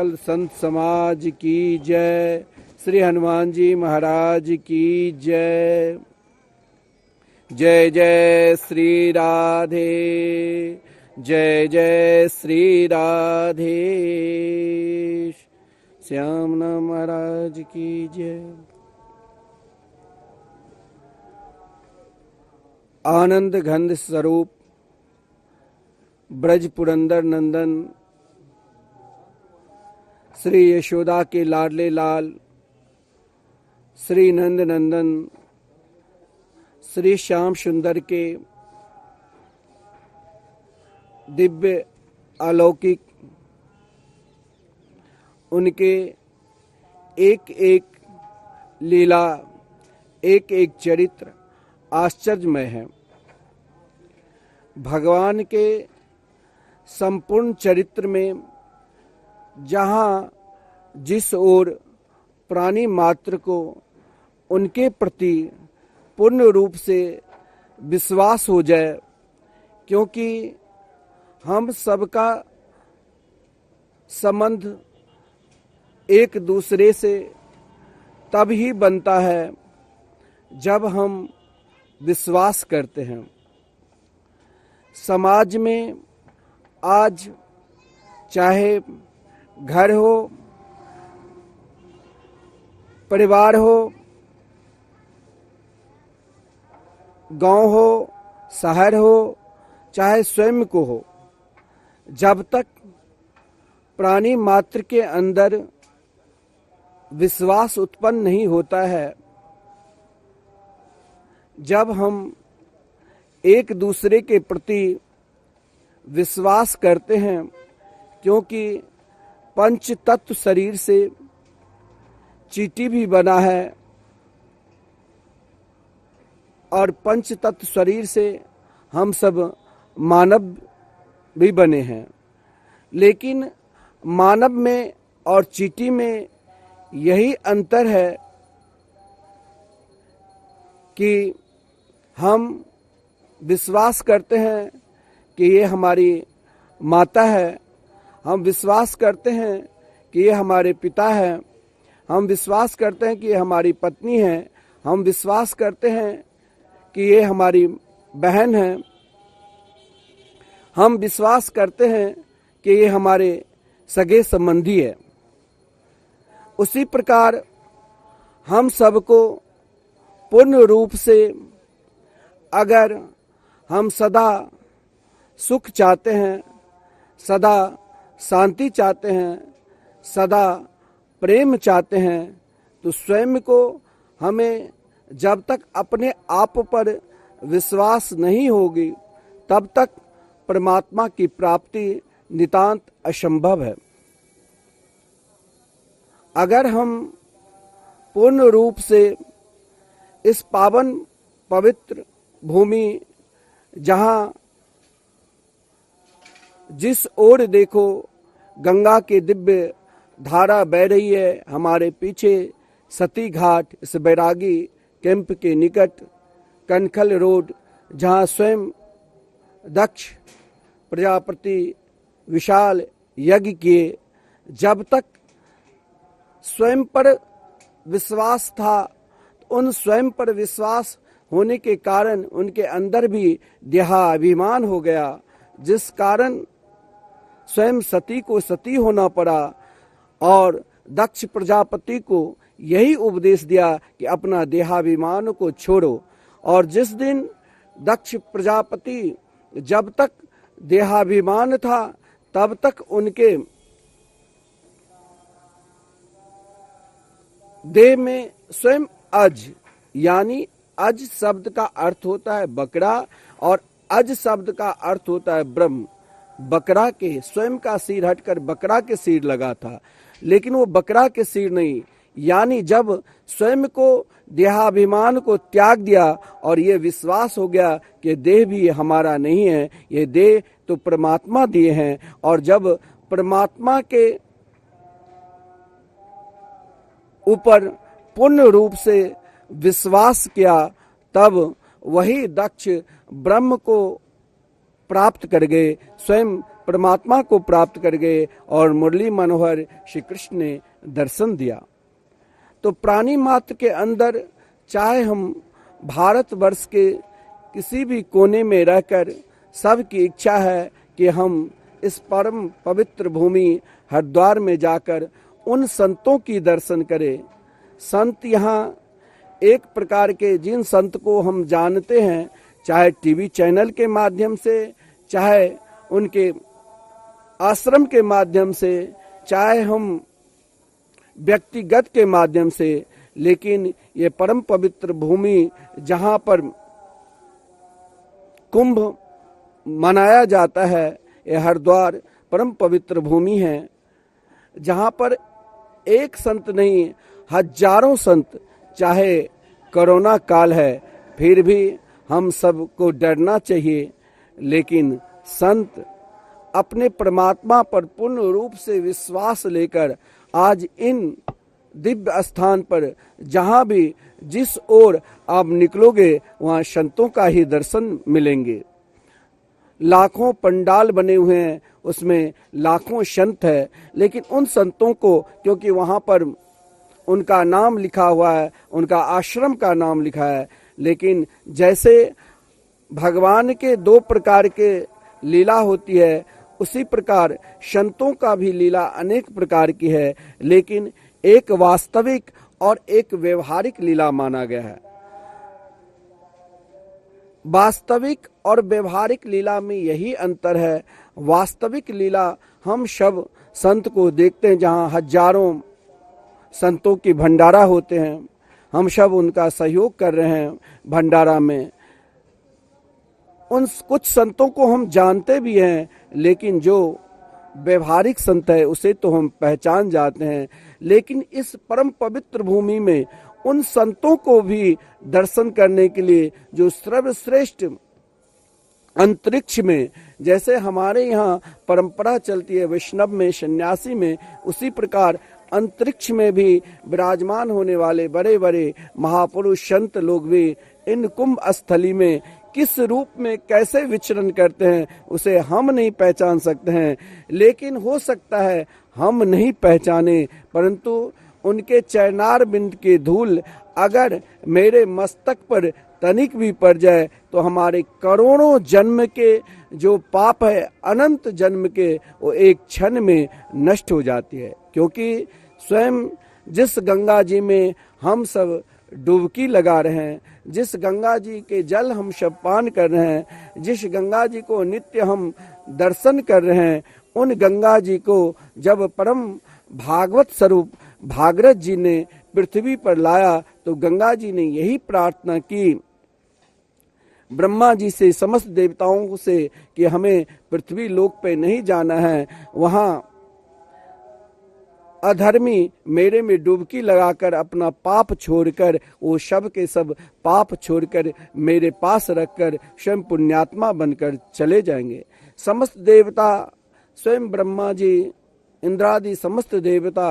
संत समाज की जय। श्री हनुमान जी महाराज की जय। जय जय श्री राधे, जय जय श्री राधे। श्यामना महाराज की जय। आनंद घंद स्वरूप ब्रज पुरंदर नंदन श्री यशोदा के लाडले लाल श्री नंद नंदन श्री श्याम सुंदर के दिव्य अलौकिक उनके एक एक लीला, एक एक चरित्र आश्चर्यमय है। भगवान के संपूर्ण चरित्र में जहाँ जिस ओर प्राणी मात्र को उनके प्रति पूर्ण रूप से विश्वास हो जाए, क्योंकि हम सबका संबंध एक दूसरे से तब ही बनता है जब हम विश्वास करते हैं। समाज में आज चाहे घर हो, परिवार हो, गांव हो, शहर हो, चाहे स्वयं को हो, जब तक प्राणी मात्र के अंदर विश्वास उत्पन्न नहीं होता है, जब हम एक दूसरे के प्रति विश्वास करते हैं, क्योंकि पंच तत्व शरीर से चींटी भी बना है और पंच तत्व शरीर से हम सब मानव भी बने हैं। लेकिन मानव में और चींटी में यही अंतर है कि हम विश्वास करते हैं कि ये हमारी माता है, हम विश्वास करते हैं कि ये हमारे पिता है, हम विश्वास करते हैं कि ये हमारी पत्नी है, हम विश्वास करते हैं कि ये हमारी बहन है, हम विश्वास करते हैं कि ये हमारे सगे संबंधी है। उसी प्रकार हम सबको पूर्ण रूप से अगर हम सदा सुख चाहते हैं, सदा शांति चाहते हैं, सदा प्रेम चाहते हैं, तो स्वयं को हमें जब तक अपने आप पर विश्वास नहीं होगी, तब तक परमात्मा की प्राप्ति नितांत असंभव है। अगर हम पूर्ण रूप से इस पावन पवित्र भूमि, जहाँ जिस ओर देखो गंगा के दिव्य धारा बह रही है, हमारे पीछे सती घाट इस बैरागी कैंप के निकट कनखल रोड, जहाँ स्वयं दक्ष प्रजापति विशाल यज्ञ किए, जब तक स्वयं पर विश्वास था, उन स्वयं पर विश्वास होने के कारण उनके अंदर भी देहाभिमान हो गया, जिस कारण स्वयं सती को सती होना पड़ा और दक्ष प्रजापति को यही उपदेश दिया कि अपना देहाभिमान को छोड़ो। और जिस दिन दक्ष प्रजापति जब तक देहाभिमान था, तब तक उनके देह में स्वयं अज, यानी अज शब्द का अर्थ होता है बकरा और अज शब्द का अर्थ होता है ब्रह्म। बकरा के स्वयं का सिर हटकर बकरा के सिर लगा था, लेकिन वो बकरा के सिर नहीं, यानी जब स्वयं को देहाभिमान को त्याग दिया और ये विश्वास हो गया कि देह भी हमारा नहीं है, ये देह तो परमात्मा दिए हैं, और जब परमात्मा के ऊपर पूर्ण रूप से विश्वास किया, तब वही दक्ष ब्रह्म को प्राप्त कर गए, स्वयं परमात्मा को प्राप्त कर गए और मुरली मनोहर श्री कृष्ण ने दर्शन दिया। तो प्राणी मात्र के अंदर, चाहे हम भारतवर्ष के किसी भी कोने में रहकर, सबकी इच्छा है कि हम इस परम पवित्र भूमि हरिद्वार में जाकर उन संतों की दर्शन करें। संत यहाँ एक प्रकार के, जिन संत को हम जानते हैं, चाहे टीवी चैनल के माध्यम से, चाहे उनके आश्रम के माध्यम से, चाहे हम व्यक्तिगत के माध्यम से, लेकिन ये परम पवित्र भूमि जहाँ पर कुंभ मनाया जाता है, ये हरिद्वार परम पवित्र भूमि है, जहाँ पर एक संत नहीं, हजारों संत, चाहे कोरोना काल है फिर भी हम सबको डरना चाहिए, लेकिन संत अपने परमात्मा पर पूर्ण रूप से विश्वास लेकर आज इन दिव्य स्थान पर जहाँ भी, जिस ओर आप निकलोगे वहाँ संतों का ही दर्शन मिलेंगे। लाखों पंडाल बने हुए हैं, उसमें लाखों संत है, लेकिन उन संतों को, क्योंकि वहाँ पर उनका नाम लिखा हुआ है, उनका आश्रम का नाम लिखा है, लेकिन जैसे भगवान के दो प्रकार के लीला होती है, उसी प्रकार संतों का भी लीला अनेक प्रकार की है, लेकिन एक वास्तविक और एक व्यवहारिक लीला माना गया है। वास्तविक और व्यवहारिक लीला में यही अंतर है। वास्तविक लीला हम सब संत को देखते हैं, जहाँ हजारों संतों की भंडारा होते हैं, हम सब उनका सहयोग कर रहे हैं भंडारा में। उन कुछ संतों को हम जानते भी हैं, लेकिन जो व्यवहारिक संत है उसे तो हम पहचान जाते हैं। लेकिन इस परम पवित्र भूमि में उन संतों को भी दर्शन करने के लिए जो सर्वश्रेष्ठ अंतरिक्ष में, जैसे हमारे यहाँ परंपरा चलती है वैष्णव में, सन्यासी में, उसी प्रकार अंतरिक्ष में भी विराजमान होने वाले बड़े बड़े महापुरुष संत लोग भी इन कुंभ स्थली में किस रूप में कैसे विचरण करते हैं उसे हम नहीं पहचान सकते हैं। लेकिन हो सकता है हम नहीं पहचाने, परंतु उनके चरणार बिंद की धूल अगर मेरे मस्तक पर तनिक भी पड़ जाए तो हमारे करोड़ों जन्म के जो पाप है, अनंत जन्म के, वो एक क्षण में नष्ट हो जाती है। क्योंकि स्वयं जिस गंगा जी में हम सब डुबकी लगा रहे हैं, जिस गंगा जी के जल हम सब पान कर रहे हैं, जिस गंगा जी को नित्य हम दर्शन कर रहे हैं, उन गंगा जी को जब परम भागवत स्वरूप भागीरथ जी ने पृथ्वी पर लाया तो गंगा जी ने यही प्रार्थना की ब्रह्मा जी से, समस्त देवताओं से, कि हमें पृथ्वी लोक पे नहीं जाना है, वहाँ अधर्मी मेरे में डुबकी लगाकर अपना पाप छोड़कर, वो सब के सब पाप छोड़कर मेरे पास रखकर स्वयं पुण्यात्मा बनकर चले जाएंगे। समस्त देवता, स्वयं ब्रह्मा जी, इंद्रादि समस्त देवता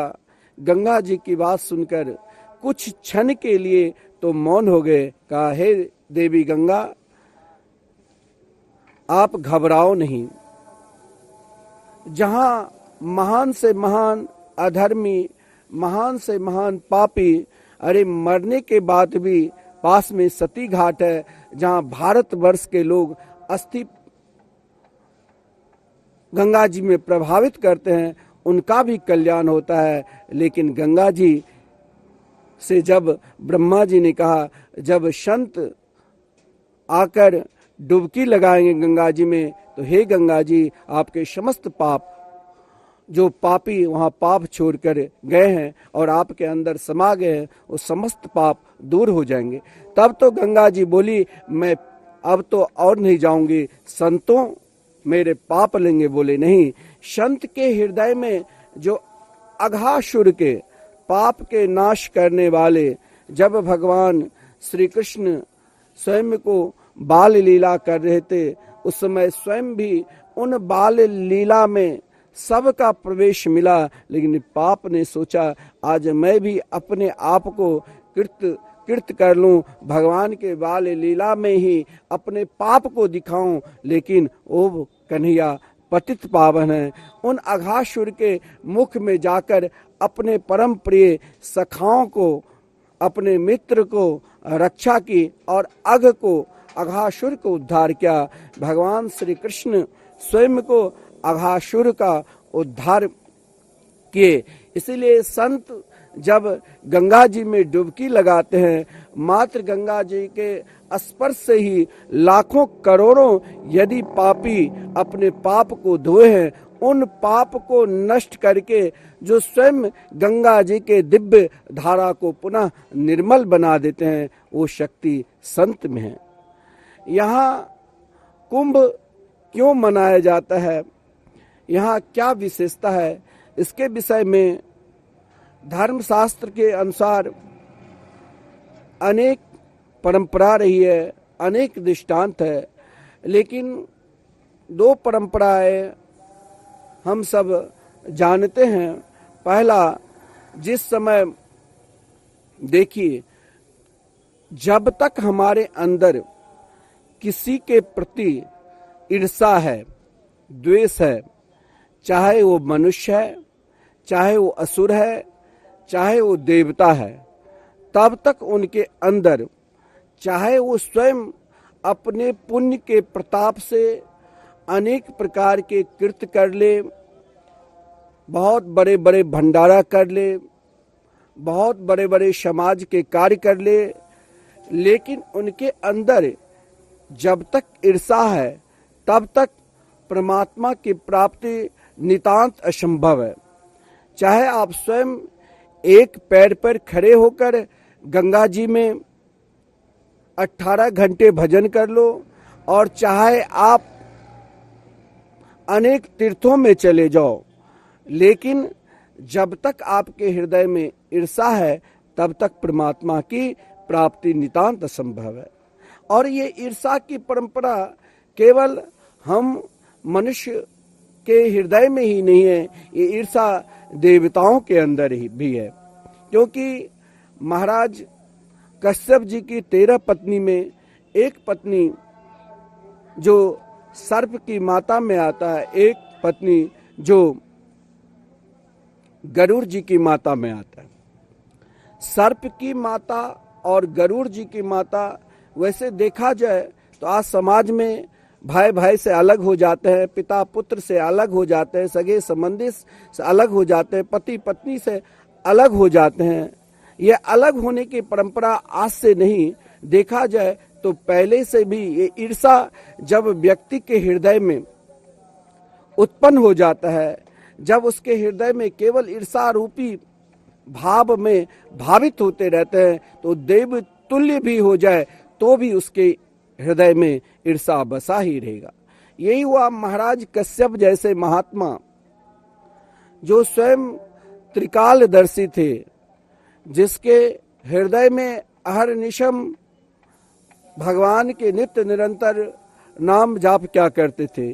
गंगा जी की बात सुनकर कुछ क्षण के लिए तो मौन हो गए। कहा, हे देवी गंगा, आप घबराओ नहीं। जहां महान से महान अधर्मी, महान से महान पापी, अरे मरने के बाद भी पास में सती घाट है, जहां भारतवर्ष के लोग अस्थि गंगा जी में प्रभावित करते हैं, उनका भी कल्याण होता है। लेकिन गंगा जी से जब ब्रह्मा जी ने कहा, जब संत आकर डुबकी लगाएंगे गंगा जी में, तो हे गंगा जी, आपके समस्त पाप, जो पापी वहाँ पाप छोड़कर गए हैं और आपके अंदर समा गए हैं, वो समस्त पाप दूर हो जाएंगे। तब तो गंगा जी बोली, मैं अब तो और नहीं जाऊंगी, संतों मेरे पाप लेंगे। बोले नहीं, संत के हृदय में जो अघासुर के पाप के नाश करने वाले, जब भगवान श्री कृष्ण स्वयं को बाल लीला कर रहे थे, उस समय स्वयं भी उन बाल लीला में सबका प्रवेश मिला, लेकिन पाप ने सोचा आज मैं भी अपने आप को कृत कर लूं, भगवान के बाल लीला में ही अपने पाप को दिखाऊं। लेकिन ओ कन्हैया, पतित पावन हैं। उन अघासुर के मुख में जाकर अपने परम प्रिय सखाओं को, अपने मित्र को रक्षा की और अघ को, अघासुर को उद्धार किया। भगवान श्री कृष्ण स्वयं को अघासुर का उद्धार किए। इसीलिए संत जब गंगा जी में डुबकी लगाते हैं, मात्र गंगा जी के स्पर्श से ही लाखों करोड़ों यदि पापी अपने पाप को धोए हैं, उन पाप को नष्ट करके जो स्वयं गंगा जी के दिव्य धारा को पुनः निर्मल बना देते हैं, वो शक्ति संत में है। यहाँ कुंभ क्यों मनाया जाता है, यहाँ क्या विशेषता है, इसके विषय में धर्मशास्त्र के अनुसार अनेक परंपरा रही है, अनेक दृष्टांत है, लेकिन दो परंपराएं हम सब जानते हैं। पहला, जिस समय देखिए, जब तक हमारे अंदर किसी के प्रति ईर्षा है, द्वेष है, चाहे वो मनुष्य है, चाहे वो असुर है, चाहे वो देवता है, तब तक उनके अंदर, चाहे वो स्वयं अपने पुण्य के प्रताप से अनेक प्रकार के कृत्य कर ले, बहुत बड़े बड़े भंडारा कर ले, बहुत बड़े बड़े समाज के कार्य कर ले, लेकिन उनके अंदर जब तक ईर्षा है तब तक परमात्मा की प्राप्ति नितांत असंभव है। चाहे आप स्वयं एक पैर पर खड़े होकर गंगा जी में 18 घंटे भजन कर लो, और चाहे आप अनेक तीर्थों में चले जाओ, लेकिन जब तक आपके हृदय में ईर्षा है तब तक परमात्मा की प्राप्ति नितांत असंभव है। और ये ईर्षा की परंपरा केवल हम मनुष्य के हृदय में ही नहीं है, ये ईर्षा देवताओं के अंदर ही भी है। क्योंकि महाराज कश्यप जी की 13 पत्नी में एक पत्नी जो सर्प की माता में आता है, एक पत्नी जो गरुड़ जी की माता में आता है। सर्प की माता और गरुड़ जी की माता, वैसे देखा जाए तो आज समाज में भाई भाई से अलग हो जाते हैं, पिता पुत्र से अलग हो जाते हैं, सगे संबंधी से अलग हो जाते हैं, पति पत्नी से अलग हो जाते हैं। ये अलग होने की परंपरा आज से नहीं, देखा जाए तो पहले से भी ये ईर्षा जब व्यक्ति के हृदय में उत्पन्न हो जाता है, जब उसके हृदय में केवल ईर्षा रूपी भाव में भावित होते रहते हैं, तो देव तुल्य भी हो जाए तो भी उसके हृदय में ईर्षा बसा ही रहेगा। यही हुआ महाराज कश्यप जैसे महात्मा जो स्वयं त्रिकालदर्शी थे, जिसके हृदय में अहरनिशम भगवान के नित्य निरंतर नाम जाप क्या करते थे,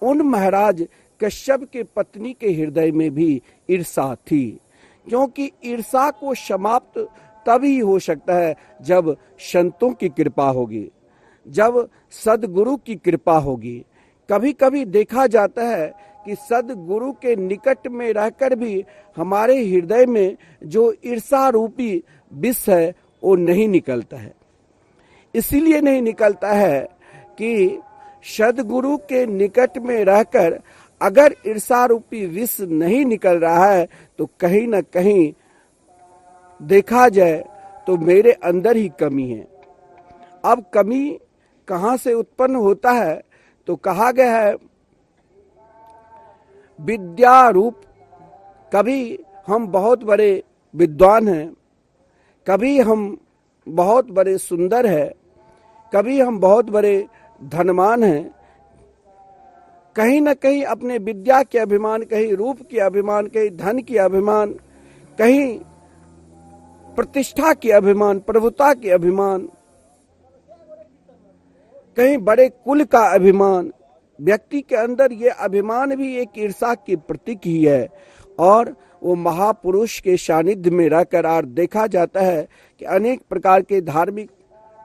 उन महाराज कश्यप के पत्नी के हृदय में भी ईर्षा थी। क्योंकि ईर्षा को समाप्त तभी हो सकता है जब संतों की कृपा होगी, जब सदगुरु की कृपा होगी। कभी कभी देखा जाता है कि सदगुरु के निकट में रहकर भी हमारे हृदय में जो ईर्षा रूपी विष है वो नहीं निकलता है। इसीलिए नहीं निकलता है कि सदगुरु के निकट में रहकर अगर ईर्षा रूपी विष नहीं निकल रहा है तो कहीं ना कहीं देखा जाए तो मेरे अंदर ही कमी है। अब कमी कहाँ से उत्पन्न होता है, तो कहा गया है विद्या रूप। कभी हम बहुत बड़े विद्वान हैं, कभी हम बहुत बड़े सुंदर हैं, कभी हम बहुत बड़े धनवान हैं, कहीं न कहीं अपने विद्या के अभिमान, कहीं रूप के अभिमान, कहीं धन के अभिमान, कहीं प्रतिष्ठा के अभिमान, प्रभुता के अभिमान, कहीं बड़े कुल का अभिमान। व्यक्ति के अंदर ये अभिमान भी एक ईर्षा की प्रतीक ही है। और वो महापुरुष के सानिध्य में रहकर और देखा जाता है कि अनेक प्रकार के धार्मिक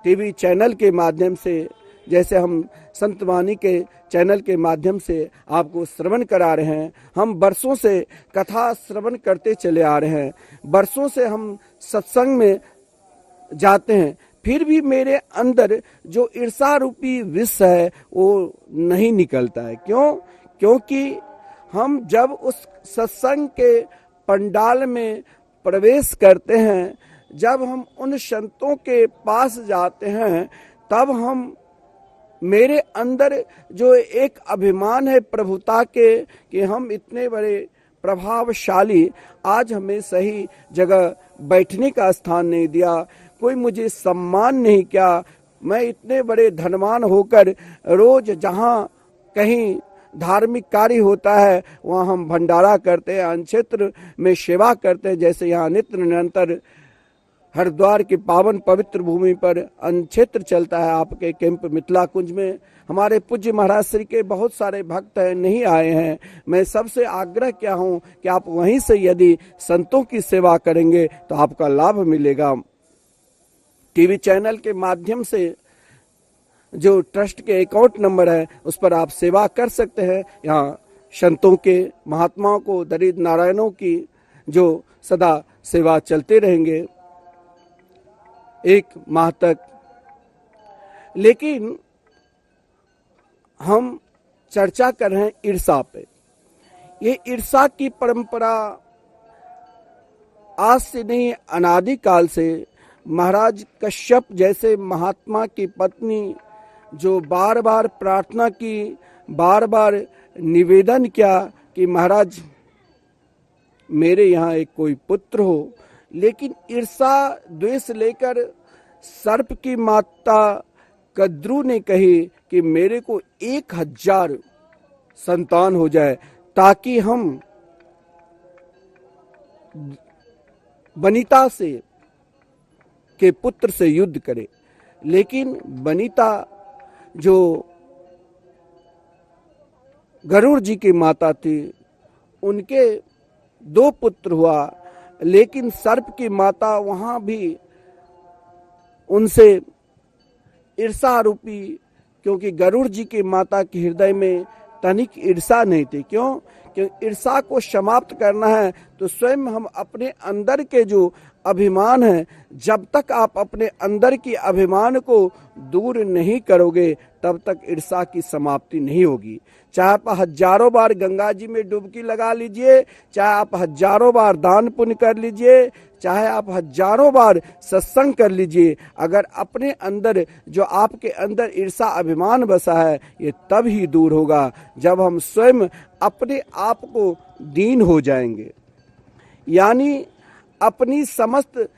टीवी चैनल के माध्यम से जैसे हम संतवाणी के चैनल के माध्यम से आपको श्रवण करा रहे हैं। हम वर्षों से कथा श्रवण करते चले आ रहे हैं, वर्षों से हम सत्संग में जाते हैं, फिर भी मेरे अंदर जो ईर्षा रूपी विष है वो नहीं निकलता है। क्यों? क्योंकि हम जब उस सत्संग के पंडाल में प्रवेश करते हैं, जब हम उन संतों के पास जाते हैं, तब हम मेरे अंदर जो एक अभिमान है प्रभुता के कि हम इतने बड़े प्रभावशाली, आज हमें सही जगह बैठने का स्थान नहीं दिया, कोई मुझे सम्मान नहीं किया, मैं इतने बड़े धनवान होकर रोज जहाँ कहीं धार्मिक कार्य होता है वहाँ हम भंडारा करते हैं, अनक्षेत्र में सेवा करते हैं। जैसे यहाँ नित्य निरंतर हरिद्वार की पावन पवित्र भूमि पर अनक्षेत्र चलता है आपके कैंप मिथिला कुंज में। हमारे पूज्य महाराज श्री के बहुत सारे भक्त हैं, नहीं आए हैं। मैं सबसे आग्रह किया हूँ कि आप वहीं से यदि संतों की सेवा करेंगे तो आपका लाभ मिलेगा। टीवी चैनल के माध्यम से जो ट्रस्ट के अकाउंट नंबर है उस पर आप सेवा कर सकते हैं। यहाँ संतों के, महात्माओं को, दरिद्र नारायणों की जो सदा सेवा चलते रहेंगे 1 माह तक। लेकिन हम चर्चा कर रहे हैं ईर्षा पे। ये ईर्षा की परंपरा आज से नहीं, अनादिकाल से महाराज कश्यप जैसे महात्मा की पत्नी जो बार बार प्रार्थना की, बार बार निवेदन किया कि महाराज मेरे यहाँ एक कोई पुत्र हो, लेकिन ईर्षा द्वेष लेकर सर्प की माता कद्रू ने कही कि मेरे को 1000 संतान हो जाए ताकि हम वनिता से के पुत्र से युद्ध करें। लेकिन वनिता जो गरुड़ जी की माता थी, उनके 2 पुत्र हुआ, लेकिन सर्प की माता वहां भी उनसे ईर्षा रूपी, क्योंकि गरुड़ जी की माता के हृदय में तनिक ईर्षा नहीं थी। क्यों? क्योंकि ईर्षा को समाप्त करना है तो स्वयं हम अपने अंदर के जो अभिमान है, जब तक आप अपने अंदर की अभिमान को दूर नहीं करोगे तब तक ईर्षा की समाप्ति नहीं होगी। चाहे आप हजारों बार गंगा जी में डुबकी लगा लीजिए, चाहे आप हजारों बार दान पुण्य कर लीजिए, चाहे आप हजारों बार सत्संग कर लीजिए, अगर अपने अंदर जो आपके अंदर ईर्षा अभिमान बसा है ये तब ही दूर होगा जब हम स्वयं अपने आप को दीन हो जाएंगे, यानी अपनी समस्त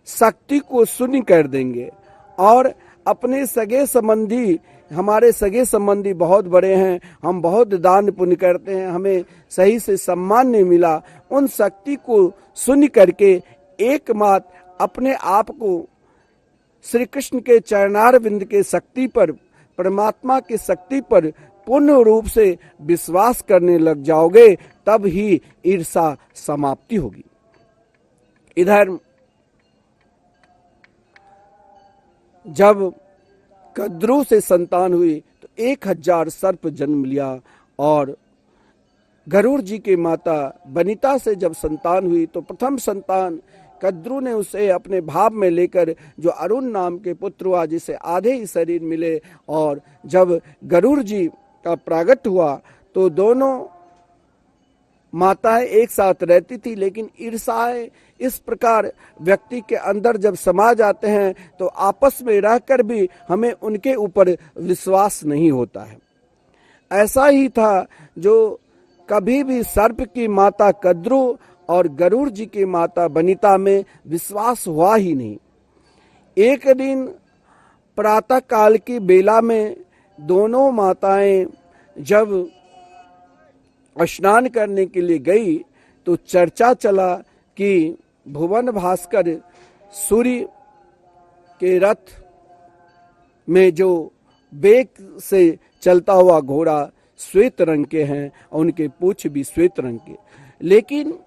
शक्ति को शून्य कर देंगे। और अपने सगे संबंधी, हमारे सगे संबंधी बहुत बड़े हैं, हम बहुत दान पुण्य करते हैं, हमें सही से सम्मान नहीं मिला, उन शक्ति को शून्य करके एकमात्र अपने आप को श्री कृष्ण के चरणारविंद के शक्ति पर, परमात्मा की शक्ति पर पूर्ण रूप से विश्वास करने लग जाओगे, तब ही ईर्षा समाप्ति होगी। इधर जब कद्रू से संतान हुई तो 1000 सर्प जन्म लिया, और गरुड़ जी की माता वनिता से जब संतान हुई तो प्रथम संतान कद्रू ने उसे अपने भाव में लेकर जो अरुण नाम के पुत्र हुआ, जिसे आधे ही शरीर मिले, और जब गरुड़ जी का प्रागट हुआ तो दोनों माताएं एक साथ रहती थी। लेकिन ईर्षाएं इस प्रकार व्यक्ति के अंदर जब समा जाते हैं तो आपस में रहकर भी हमें उनके ऊपर विश्वास नहीं होता है। ऐसा ही था जो कभी भी सर्प की माता कद्रू और गरुड़ जी की माता वनिता में विश्वास हुआ ही नहीं। एक दिन प्रातः काल की बेला में दोनों माताएं जब स्नान करने के लिए गई तो चर्चा चला कि भुवन भास्कर सूर्य के रथ में जो वेग से चलता हुआ घोड़ा श्वेत रंग के हैं और उनके पूंछ भी श्वेत रंग के। लेकिन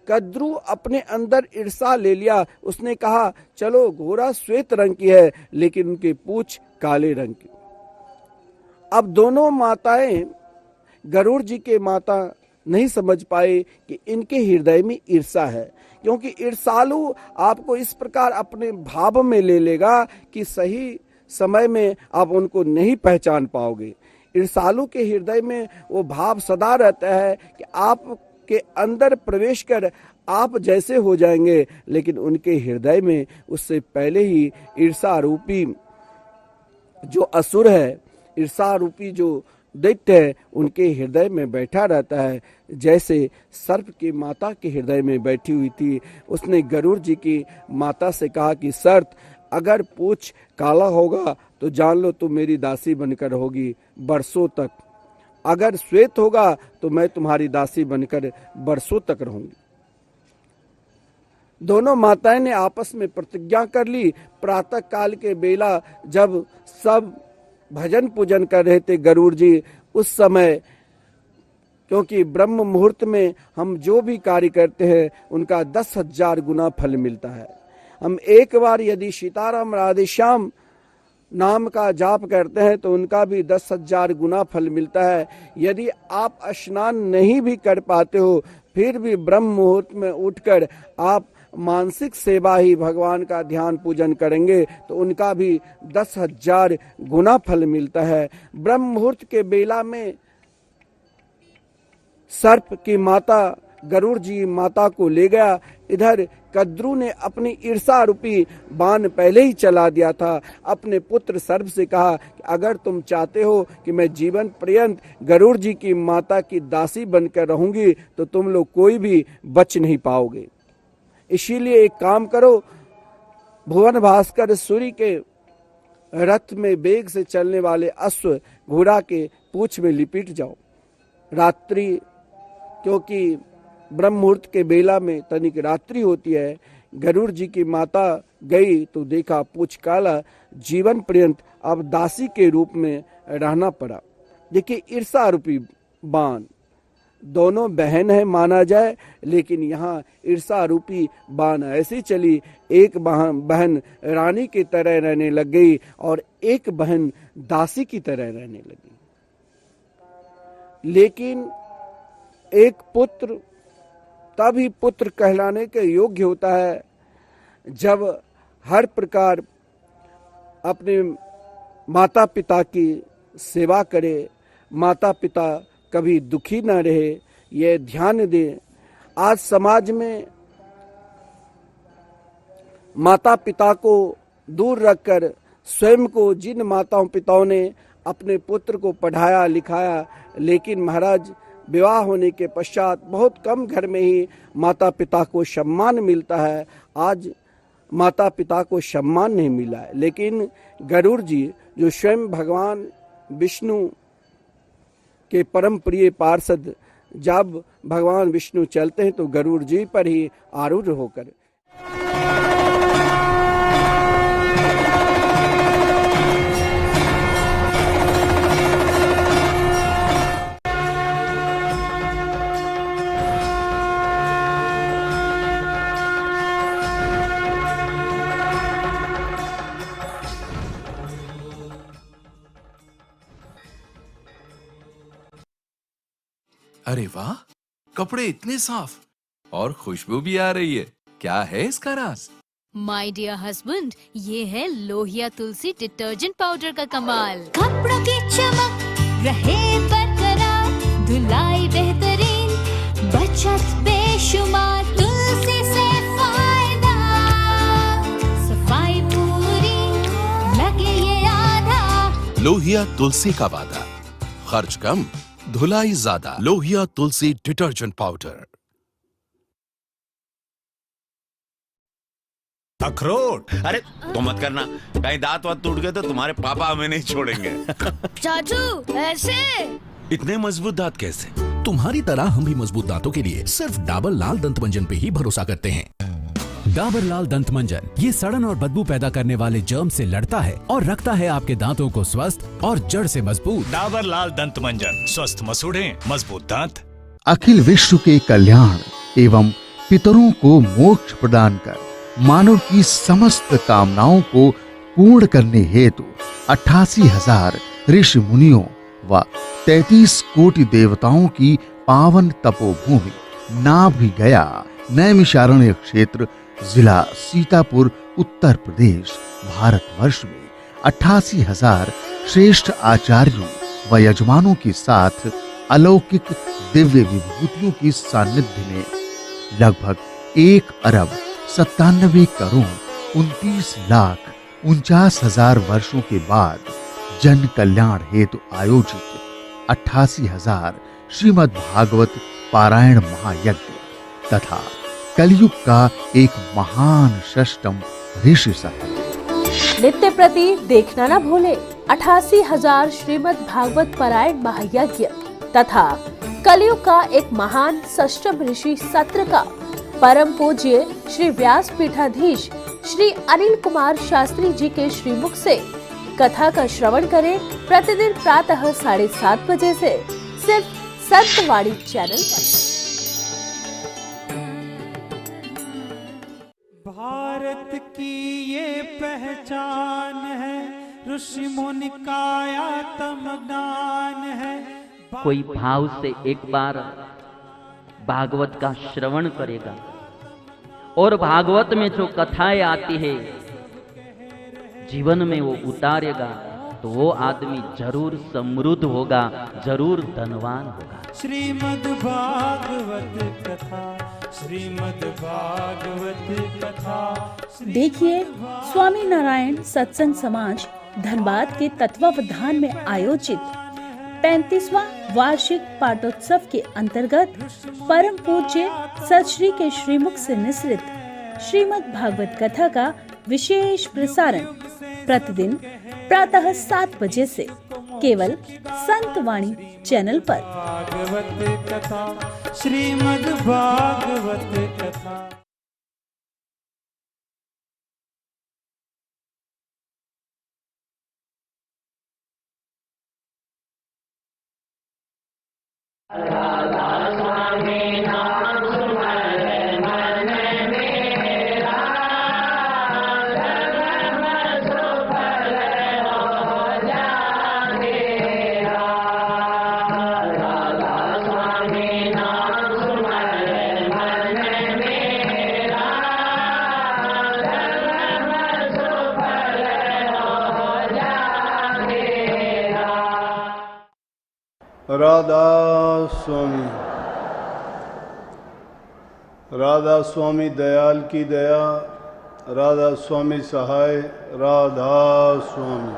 कद्रू अपने अंदर ईर्षा ले लिया, उसने कहा चलो घोड़ा श्वेत रंग की है लेकिन उनके पूंछ काले रंग की। अब दोनों माताएं गरुड़ जी के माता नहीं समझ पाए कि इनके हृदय में ईर्षा है, क्योंकि ईर्षालु आपको इस प्रकार अपने भाव में ले लेगा कि सही समय में आप उनको नहीं पहचान पाओगे। ईर्षालु के हृदय में वो भाव सदा रहता है कि आपके अंदर प्रवेश कर आप जैसे हो जाएंगे, लेकिन उनके हृदय में उससे पहले ही ईर्षा रूपी जो असुर है, ईर्षा रूपी जो दैत्य है, उनके हृदय में बैठा रहता है, जैसे सर्प की माता के हृदय में बैठी हुई थी। उसने गरुड़ जी की माता से कहा कि सर्प, अगर पूछ काला होगा तो जान लो तुम मेरी दासी बनकर होगी बरसों तक, अगर श्वेत होगा तो मैं तुम्हारी दासी बनकर बरसों तक रहूंगी। दोनों माताएं ने आपस में प्रतिज्ञा कर ली। प्रातः काल के बेला जब सब भजन पूजन कर रहे थे गरुड़ जी, उस समय, क्योंकि ब्रह्म मुहूर्त में हम जो भी कार्य करते हैं उनका 10,000 गुना फल मिलता है। हम एक बार यदि सीताराम राधे श्याम नाम का जाप करते हैं तो उनका भी 10,000 गुना फल मिलता है। यदि आप स्नान नहीं भी कर पाते हो, फिर भी ब्रह्म मुहूर्त में उठकर आप मानसिक सेवा ही भगवान का ध्यान पूजन करेंगे तो उनका भी 10,000 गुना फल मिलता है। ब्रह्म मुहूर्त के बेला में सर्प की माता गरुड़ जी माता को ले गया। इधर कद्रू ने अपनी ईर्षा रूपी बाण पहले ही चला दिया था। अपने पुत्र सर्प से कहा कि अगर तुम चाहते हो कि मैं जीवन पर्यंत गरुड़ जी की माता की दासी बनकर रहूंगी तो तुम लोग कोई भी बच नहीं पाओगे। इसीलिए एक काम करो, भुवन भास्कर सूर्य के रथ में वेग से चलने वाले अश्व घोड़ा के पूंछ में लिपट जाओ। रात्रि, क्योंकि ब्रह्म मुहूर्त के बेला में तनिक रात्रि होती है, गरुड़ जी की माता गई तो देखा पूंछ काला, जीवन पर्यंत अब दासी के रूप में रहना पड़ा। देखिए ईर्षा रूपी बाण, दोनों बहन है माना जाए, लेकिन यहाँ ईर्षा रूपी बाण ऐसी चली, एक बहन रानी की तरह रहने लग गई और एक बहन दासी की तरह रहने लगी। लेकिन एक पुत्र तभी पुत्र कहलाने के योग्य होता है जब हर प्रकार अपने माता पिता की सेवा करे, माता पिता कभी दुखी न रहे, ये ध्यान दे। आज समाज में माता पिता को दूर रखकर स्वयं को जिन माताओं पिताओं ने अपने पुत्र को पढ़ाया लिखाया, लेकिन महाराज विवाह होने के पश्चात बहुत कम घर में ही माता पिता को सम्मान मिलता है। आज माता पिता को सम्मान नहीं मिला है, लेकिन गरुड़ जी जो स्वयं भगवान विष्णु के परम प्रिय पार्षद, जब भगवान विष्णु चलते हैं तो गरुड़ जी पर ही आरूढ़ होकर अरे वाह, कपड़े इतने साफ और खुशबू भी आ रही है। क्या है इसका राज? माय डियर हस्बैंड, ये है लोहिया तुलसी डिटर्जेंट पाउडर का कमाल। कपड़ों की चमक रहे बरकरार, धुलाई बेहतरीन, बचत बेशुमार, तुलसी से फायदा, सफाई पूरी, लगे ये आधा। लोहिया तुलसी का वादा, खर्च कम धुलाई ज्यादा। लोहिया तुलसी डिटर्जेंट पाउडर। अखरोट, अरे तो मत करना, कहीं दांत वात टूट गए तो तुम्हारे पापा हमें नहीं छोड़ेंगे। चाचू ऐसे इतने मजबूत दांत कैसे? तुम्हारी तरह हम भी मजबूत दांतों के लिए सिर्फ डाबर लाल दंत मंजन पे ही भरोसा करते हैं। डाबर लाल दंत मंजन ये सड़न और बदबू पैदा करने वाले जर्म से लड़ता है और रखता है आपके दांतों को स्वस्थ और जड़ से मजबूत। डाबर लाल दंत मंजन, स्वस्थ मसूड़े, मजबूत दांत। अखिल विश्व के कल्याण एवं पितरों को मोक्ष प्रदान कर मानव की समस्त कामनाओं को पूर्ण करने हेतु 88,000 ऋषि मुनियों व 33 कोटि देवताओं की पावन तपोभूमि नाभि गया नैमिषारण्य क्षेत्र जिला सीतापुर उत्तर प्रदेश भारतवर्ष में 88,000 श्रेष्ठ आचार्यों व यजमानों के साथ अलौकिक दिव्य विभूतियों की सानिध्य में लगभग 1,97,29,49,49,000 वर्षों के बाद जन कल्याण हेतु आयोजित 88,000 श्रीमद् भागवत पारायण महायज्ञ तथा कलयुग का एक महान षष्टम ऋषि सत्र। नित्य प्रति देखना न भूले 88,000 श्रीमद् भागवत पारायण महायज्ञ तथा कलयुग का एक महान षष्टम ऋषि सत्र का परम पूज्य श्री व्यास पीठाधीश श्री अनिल कुमार शास्त्री जी के श्रीमुख से कथा का श्रवण करें प्रतिदिन प्रातः 7:30 बजे से सिर्फ संतवाणी चैनल पर। भारत की ये पहचान है, ऋषि मुनि का आत्म ज्ञान है। कोई भाव से एक बार भागवत का श्रवण करेगा और भागवत में जो कथाएं आती है जीवन में वो उतारेगा तो वो आदमी जरूर समृद्ध होगा, जरूर धनवान होगा। श्रीमद् भागवत कथा, श्रीमद् भागवत कथा। देखिए स्वामी नारायण सत्संग समाज धनबाद के तत्वावधान में आयोजित 35वां वार्षिक पाठोत्सव के अंतर्गत परम पूज्य सत श्री के श्रीमुख से निसृत श्रीमद् भागवत कथा का विशेष प्रसारण प्रतिदिन प्रातः 7 बजे से केवल संतवाणी चैनल पर। भागवत कथा, श्रीमद् भागवत कथा। राधा स्वामी दयाल की दया, राधा स्वामी सहाय, राधा स्वामी।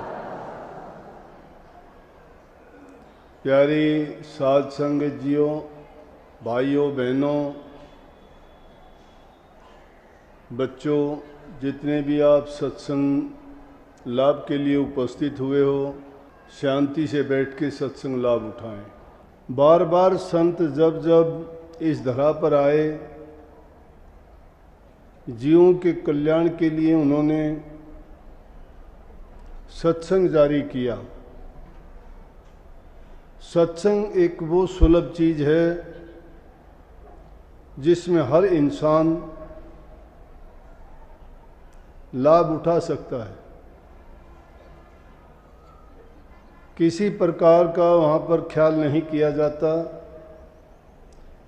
प्यारी साध संगत जियों, भाइयों बहनों, बच्चों, जितने भी आप सत्संग लाभ के लिए उपस्थित हुए हो, शांति से बैठ के सत्संग लाभ उठाएं। बार बार संत जब जब इस धरा पर आए, जीवों के कल्याण के लिए उन्होंने सत्संग जारी किया। सत्संग एक वो सुलभ चीज है जिसमें हर इंसान लाभ उठा सकता है। किसी प्रकार का वहाँ पर ख्याल नहीं किया जाता,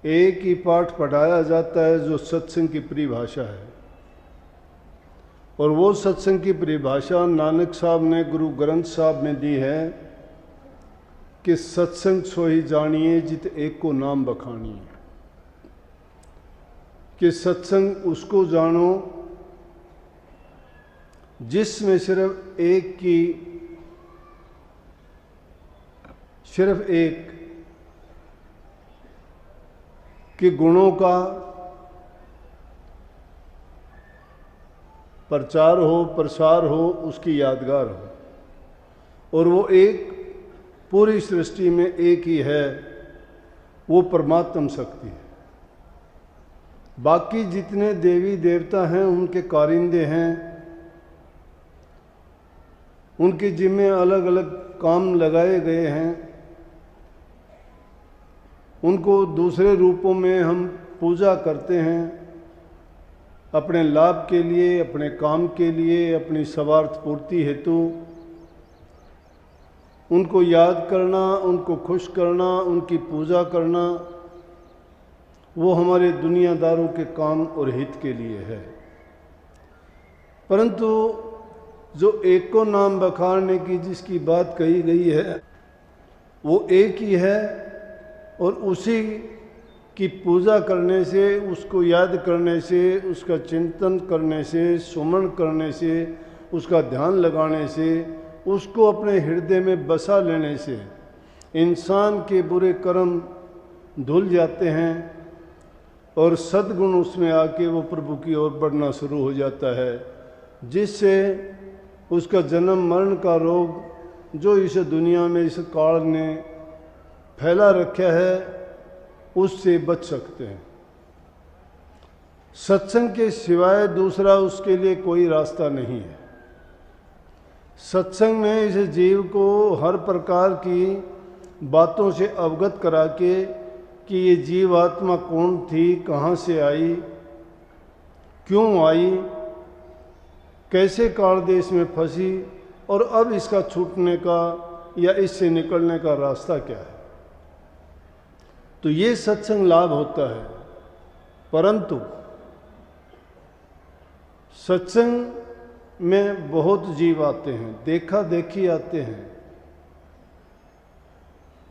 एक ही पाठ पढ़ाया जाता है जो सत्संग की परिभाषा है। और वो सत्संग की परिभाषा नानक साहब ने गुरु ग्रंथ साहब में दी है कि सत्संग सोई जानिए जित एक को नाम बखानिए। कि सत्संग उसको जानो जिसमें सिर्फ एक के गुणों का प्रचार हो, प्रसार हो, उसकी यादगार हो। और वो एक पूरी सृष्टि में एक ही है, वो परमात्म शक्ति है। बाकी जितने देवी देवता हैं उनके कारिंदे हैं, उनके जिम्मे अलग अलग काम लगाए गए हैं। उनको दूसरे रूपों में हम पूजा करते हैं, अपने लाभ के लिए, अपने काम के लिए, अपनी स्वार्थ पूर्ति हेतु। उनको याद करना, उनको खुश करना, उनकी पूजा करना, वो हमारे दुनियादारों के काम और हित के लिए है। परंतु जो एक को नाम बखारने की जिसकी बात कही गई है वो एक ही है, और उसी की पूजा करने से, उसको याद करने से, उसका चिंतन करने से, सुमन करने से, उसका ध्यान लगाने से, उसको अपने हृदय में बसा लेने से इंसान के बुरे कर्म धुल जाते हैं और सद्गुण उसमें आके वो प्रभु की ओर बढ़ना शुरू हो जाता है, जिससे उसका जन्म मरण का रोग जो इस दुनिया में इस काल ने फैला रखा है उससे बच सकते हैं। सत्संग के सिवाय दूसरा उसके लिए कोई रास्ता नहीं है। सत्संग में इस जीव को हर प्रकार की बातों से अवगत करा के कि ये जीवात्मा कौन थी, कहाँ से आई, क्यों आई, कैसे काल देश में फंसी और अब इसका छूटने का या इससे निकलने का रास्ता क्या है, तो ये सत्संग लाभ होता है। परंतु सत्संग में बहुत जीव आते हैं, देखा देखी आते हैं।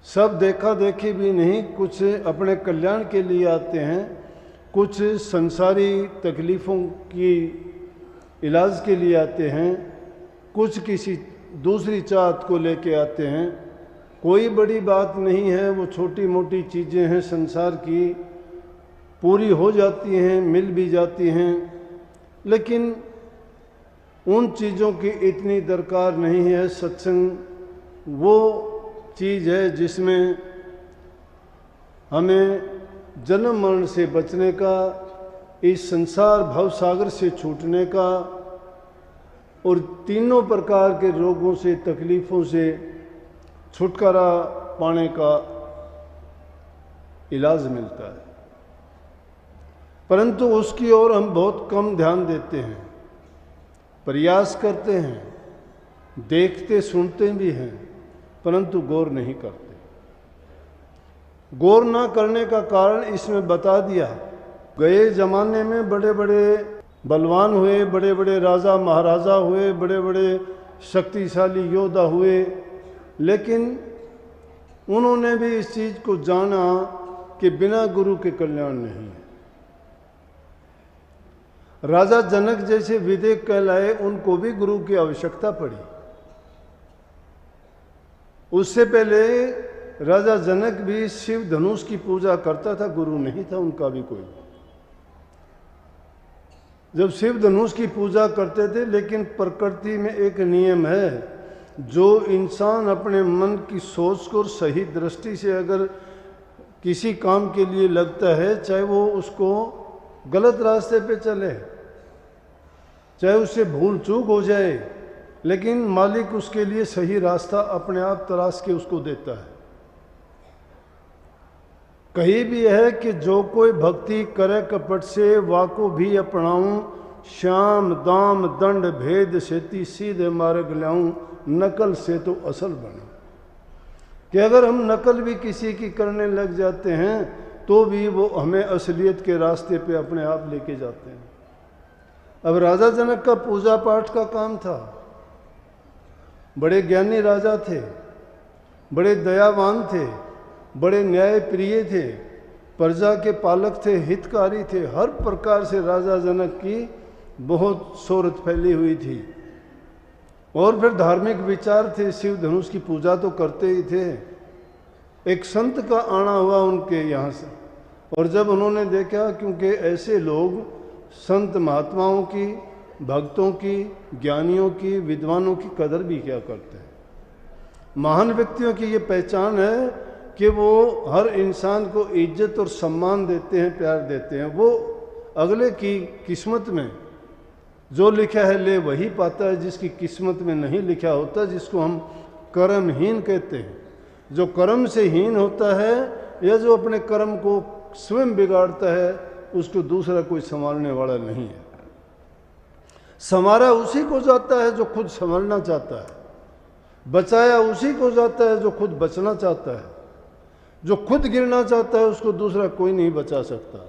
सब देखा देखी भी नहीं, कुछ अपने कल्याण के लिए आते हैं, कुछ संसारी तकलीफ़ों की इलाज के लिए आते हैं, कुछ किसी दूसरी चाहत को लेके आते हैं। कोई बड़ी बात नहीं है, वो छोटी मोटी चीज़ें हैं संसार की, पूरी हो जाती हैं, मिल भी जाती हैं, लेकिन उन चीज़ों की इतनी दरकार नहीं है। सत्संग वो चीज़ है जिसमें हमें जन्म मरण से बचने का, इस संसार भवसागर से छूटने का और तीनों प्रकार के रोगों से, तकलीफ़ों से छुटकारा पाने का इलाज मिलता है। परंतु उसकी ओर हम बहुत कम ध्यान देते हैं, प्रयास करते हैं, देखते सुनते भी हैं, परंतु गौर नहीं करते। गौर ना करने का कारण इसमें बता दिया। गए जमाने में बड़े बड़े बलवान हुए, बड़े बड़े राजा महाराजा हुए, बड़े बड़े शक्तिशाली योद्धा हुए, लेकिन उन्होंने भी इस चीज़ को जाना कि बिना गुरु के कल्याण नहीं है। राजा जनक जैसे विदेक कहलाए, उनको भी गुरु की आवश्यकता पड़ी। उससे पहले राजा जनक भी शिव धनुष की पूजा करता था, गुरु नहीं था उनका भी कोई। जब शिव धनुष की पूजा करते थे, लेकिन प्रकृति में एक नियम है, जो इंसान अपने मन की सोच को सही दृष्टि से अगर किसी काम के लिए लगता है, चाहे वो उसको गलत रास्ते पे चले, चाहे उससे भूल चूक हो जाए, लेकिन मालिक उसके लिए सही रास्ता अपने आप तलाश के उसको देता है। कहीं भी है कि जो कोई भक्ति करे कपट से, वाको भी अपनाऊं, श्याम दाम दंड भेद सेती सीधे मार्ग लाऊं, नकल से तो असल बने। कि अगर हम नकल भी किसी की करने लग जाते हैं तो भी वो हमें असलियत के रास्ते पे अपने आप लेके जाते हैं। अब राजा जनक का पूजा पाठ का काम था, बड़े ज्ञानी राजा थे, बड़े दयावान थे, बड़े न्याय प्रिय थे, प्रजा के पालक थे, हितकारी थे। हर प्रकार से राजा जनक की बहुत शोहरत फैली हुई थी। और फिर धार्मिक विचार थे, शिव धनुष की पूजा तो करते ही थे। एक संत का आना हुआ उनके यहाँ से, और जब उन्होंने देखा, क्योंकि ऐसे लोग संत महात्माओं की, भक्तों की, ज्ञानियों की, विद्वानों की कदर भी क्या करते हैं। महान व्यक्तियों की ये पहचान है कि वो हर इंसान को इज्जत और सम्मान देते हैं, प्यार देते हैं। वो अगले की किस्मत में जो लिखा है ले वही पाता है, जिसकी किस्मत में नहीं लिखा होता, जिसको हम कर्महीन कहते हैं। जो कर्म से हीन होता है या जो अपने कर्म को स्वयं बिगाड़ता है, उसको दूसरा कोई संभालने वाला नहीं है। संवारा उसी को जाता है जो खुद संभलना चाहता है। बचाया उसी को जाता है जो खुद बचना चाहता है। जो खुद गिरना चाहता है उसको दूसरा कोई नहीं बचा सकता।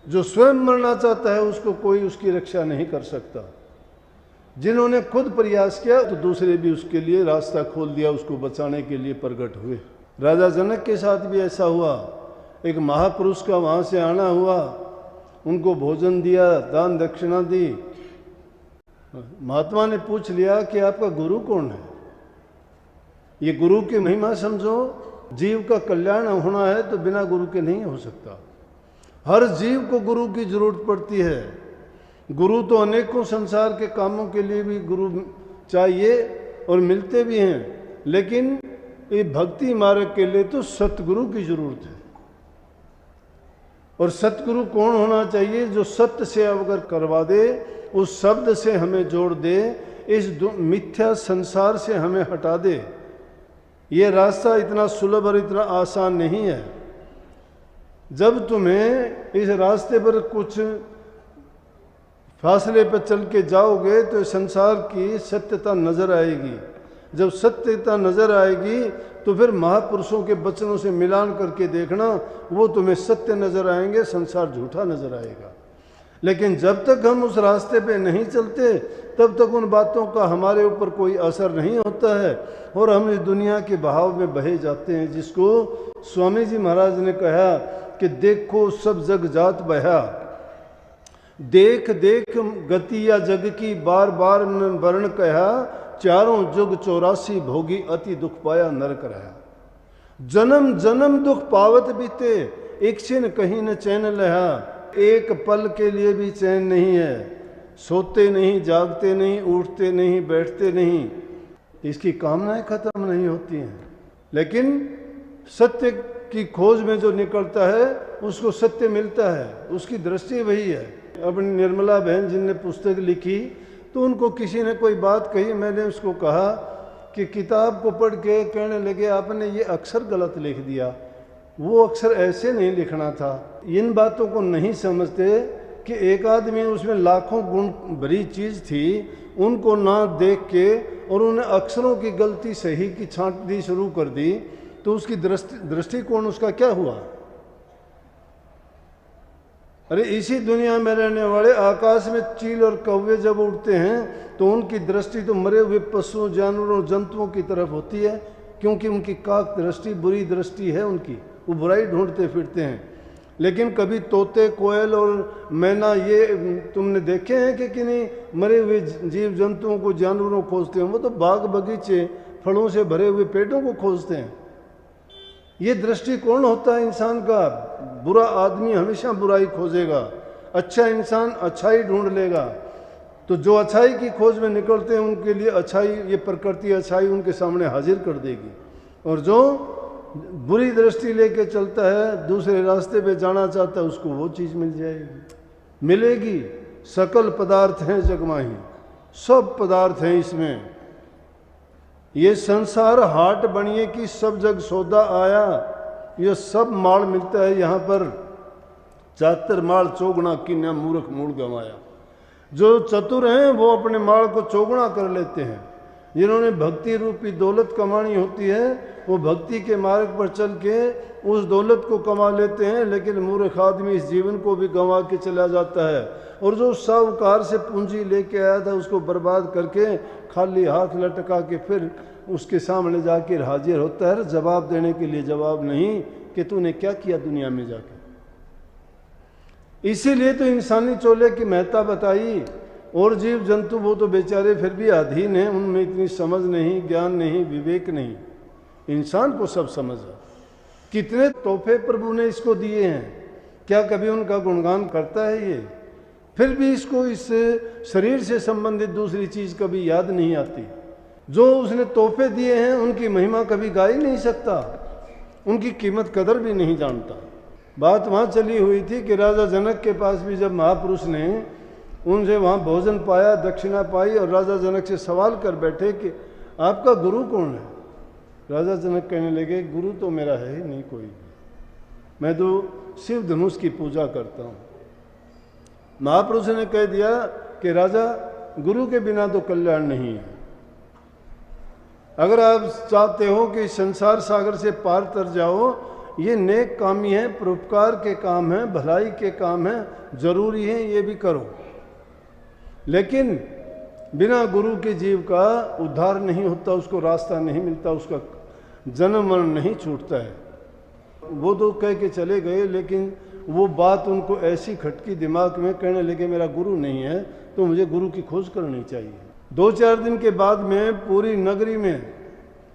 जो स्वयं मरना चाहता है उसको कोई उसकी रक्षा नहीं कर सकता। जिन्होंने खुद प्रयास किया तो दूसरे भी उसके लिए रास्ता खोल दिया, उसको बचाने के लिए प्रकट हुए। राजा जनक के साथ भी ऐसा हुआ। एक महापुरुष का वहाँ से आना हुआ, उनको भोजन दिया, दान दक्षिणा दी। महात्मा ने पूछ लिया कि आपका गुरु कौन है? ये गुरु की महिमा समझो। जीव का कल्याण होना है तो बिना गुरु के नहीं हो सकता। हर जीव को गुरु की जरूरत पड़ती है। गुरु तो अनेकों संसार के कामों के लिए भी गुरु चाहिए और मिलते भी हैं, लेकिन ये भक्ति मार्ग के लिए तो सतगुरु की जरूरत है। और सतगुरु कौन होना चाहिए? जो सत्य से अवगत करवा दे, उस शब्द से हमें जोड़ दे, इस मिथ्या संसार से हमें हटा दे। ये रास्ता इतना सुलभ और इतना आसान नहीं है। जब तुम्हें इस रास्ते पर कुछ फासले पर चल के जाओगे तो संसार की सत्यता नजर आएगी। जब सत्यता नजर आएगी तो फिर महापुरुषों के वचनों से मिलान करके देखना, वो तुम्हें सत्य नजर आएंगे, संसार झूठा नजर आएगा। लेकिन जब तक हम उस रास्ते पे नहीं चलते तब तक उन बातों का हमारे ऊपर कोई असर नहीं होता है और हम इस दुनिया के बहाव में बहे जाते हैं। जिसको स्वामी जी महाराज ने कहा कि देखो सब जग जात बहा, देख देख गति या जग की बार बार वर्ण कहा, चारों जुग 84 भोगी अति दुख पाया नरक रहा। जन्म जन्म दुख पावत बीते, एक छिन कहीं न चैन लहा। एक पल के लिए भी चैन नहीं है, सोते नहीं, जागते नहीं, उठते नहीं, बैठते नहीं, इसकी कामनाएं खत्म नहीं होती हैं। लेकिन सत्य की खोज में जो निकलता है उसको सत्य मिलता है, उसकी दृष्टि वही है। अपनी निर्मला बहन जिनने पुस्तक लिखी तो उनको किसी ने कोई बात कही, मैंने उसको कहा कि किताब को पढ़ के कहने लगे आपने ये अक्षर गलत लिख दिया, वो अक्षर ऐसे नहीं लिखना था। इन बातों को नहीं समझते कि एक आदमी उसमें लाखों गुण भरी चीज़ थी, उनको ना देख के और उन्हें अक्षरों की गलती सही की छांट दी शुरू कर दी, तो उसकी दृष्टिकोण उसका क्या हुआ? अरे इसी दुनिया में रहने वाले आकाश में चील और कौवे जब उड़ते हैं तो उनकी दृष्टि तो मरे हुए पशुओं, जानवरों, जंतुओं की तरफ होती है, क्योंकि उनकी काक दृष्टि बुरी दृष्टि है उनकी, वो बुराई ढूंढते फिरते हैं। लेकिन कभी तोते, कोयल और मैना ये तुमने देखे हैं कि नहीं? मरे हुए जीव जंतुओं को, जानवरों को खोजते हैं। वो तो बाग बगीचे, फलों से भरे हुए पेड़ों को खोजते हैं। ये दृष्टिकोण होता है इंसान का। बुरा आदमी हमेशा बुराई खोजेगा, अच्छा इंसान अच्छाई ढूंढ लेगा। तो जो अच्छाई की खोज में निकलते हैं उनके लिए अच्छाई, ये प्रकृति अच्छाई उनके सामने हाजिर कर देगी। और जो बुरी दृष्टि लेके चलता है, दूसरे रास्ते पे जाना चाहता है, उसको वो चीज़ मिल जाएगी, मिलेगी। सकल पदार्थ हैं जगमाही, सब पदार्थ हैं इसमें। ये संसार हाट बनिए कि सब जग सौदा आया, ये सब माल मिलता है यहाँ पर। चातर माल चौगुना किन्या मूर्ख मूल गंवाया। जो चतुर हैं वो अपने माल को चौगुना कर लेते हैं। जिन्होंने भक्ति रूपी दौलत कमानी होती है वो भक्ति के मार्ग पर चल के उस दौलत को कमा लेते हैं, लेकिन मूर्ख आदमी इस जीवन को भी गंवा के चला जाता है। और जो साहूकार से पूंजी लेके आया था उसको बर्बाद करके खाली हाथ लटका के फिर उसके सामने जाकर हाजिर होता है, जवाब देने के लिए जवाब नहीं कि तूने क्या किया दुनिया में जाके। इसीलिए तो इंसानी चोले की महत्ता बताई। और जीव जंतु वो तो बेचारे फिर भी अधीन हैं, उनमें इतनी समझ नहीं, ज्ञान नहीं, विवेक नहीं। इंसान को सब समझ है। कितने तोहफे प्रभु ने इसको दिए हैं, क्या कभी उनका गुणगान करता है ये? फिर भी इसको इस शरीर से संबंधित दूसरी चीज कभी याद नहीं आती। जो उसने तोहफे दिए हैं उनकी महिमा कभी गा ही नहीं सकता, उनकी कीमत कदर भी नहीं जानता। बात वहाँ चली हुई थी कि राजा जनक के पास भी जब महापुरुष ने उनसे वहाँ भोजन पाया, दक्षिणा पाई, और राजा जनक से सवाल कर बैठे कि आपका गुरु कौन है? राजा जनक कहने लगे गुरु तो मेरा है ही नहीं कोई, मैं तो शिव धनुष की पूजा करता हूँ। महापुरुष ने कह दिया कि राजा गुरु के बिना तो कल्याण नहीं है। अगर आप चाहते हो कि संसार सागर से पार तर जाओ, ये नेक कामी है, परोपकार के काम है, भलाई के काम है, जरूरी है, ये भी करो। लेकिन बिना गुरु के जीव का उद्धार नहीं होता, उसको रास्ता नहीं मिलता, उसका जन्म मरण नहीं छूटता है। वो तो कह के चले गए, लेकिन वो बात उनको ऐसी खटकी दिमाग में, कहने लगे मेरा गुरु नहीं है तो मुझे गुरु की खोज करनी चाहिए। 2-4 दिन के बाद में पूरी नगरी में,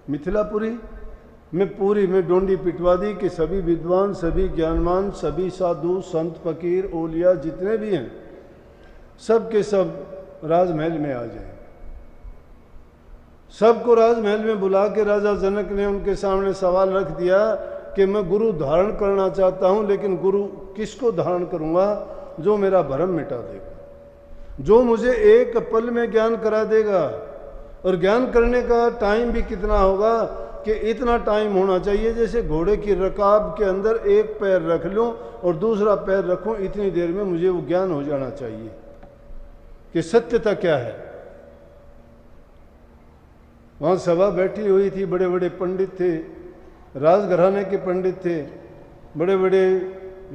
मिथिलापुरी में डोंडी पिटवा दी कि सभी विद्वान, सभी ज्ञानवान, सभी साधु, संत, फकीर, ओलिया जितने भी हैं, सब के सब राजमहल में आ जाए। सबको राजमहल में बुला के राजा जनक ने उनके सामने सवाल रख दिया कि मैं गुरु धारण करना चाहता हूं, लेकिन गुरु किसको धारण करूंगा? जो मेरा भ्रम मिटा देगा, जो मुझे एक पल में ज्ञान करा देगा। और ज्ञान करने का टाइम भी कितना होगा कि इतना टाइम होना चाहिए जैसे घोड़े की रकाब के अंदर एक पैर रख लूं और दूसरा पैर रखूं, इतनी देर में मुझे वो ज्ञान हो जाना चाहिए कि सत्यता क्या है। वहां सभा बैठी हुई थी, बड़े बड़े पंडित थे, राजघराने के पंडित थे, बड़े बड़े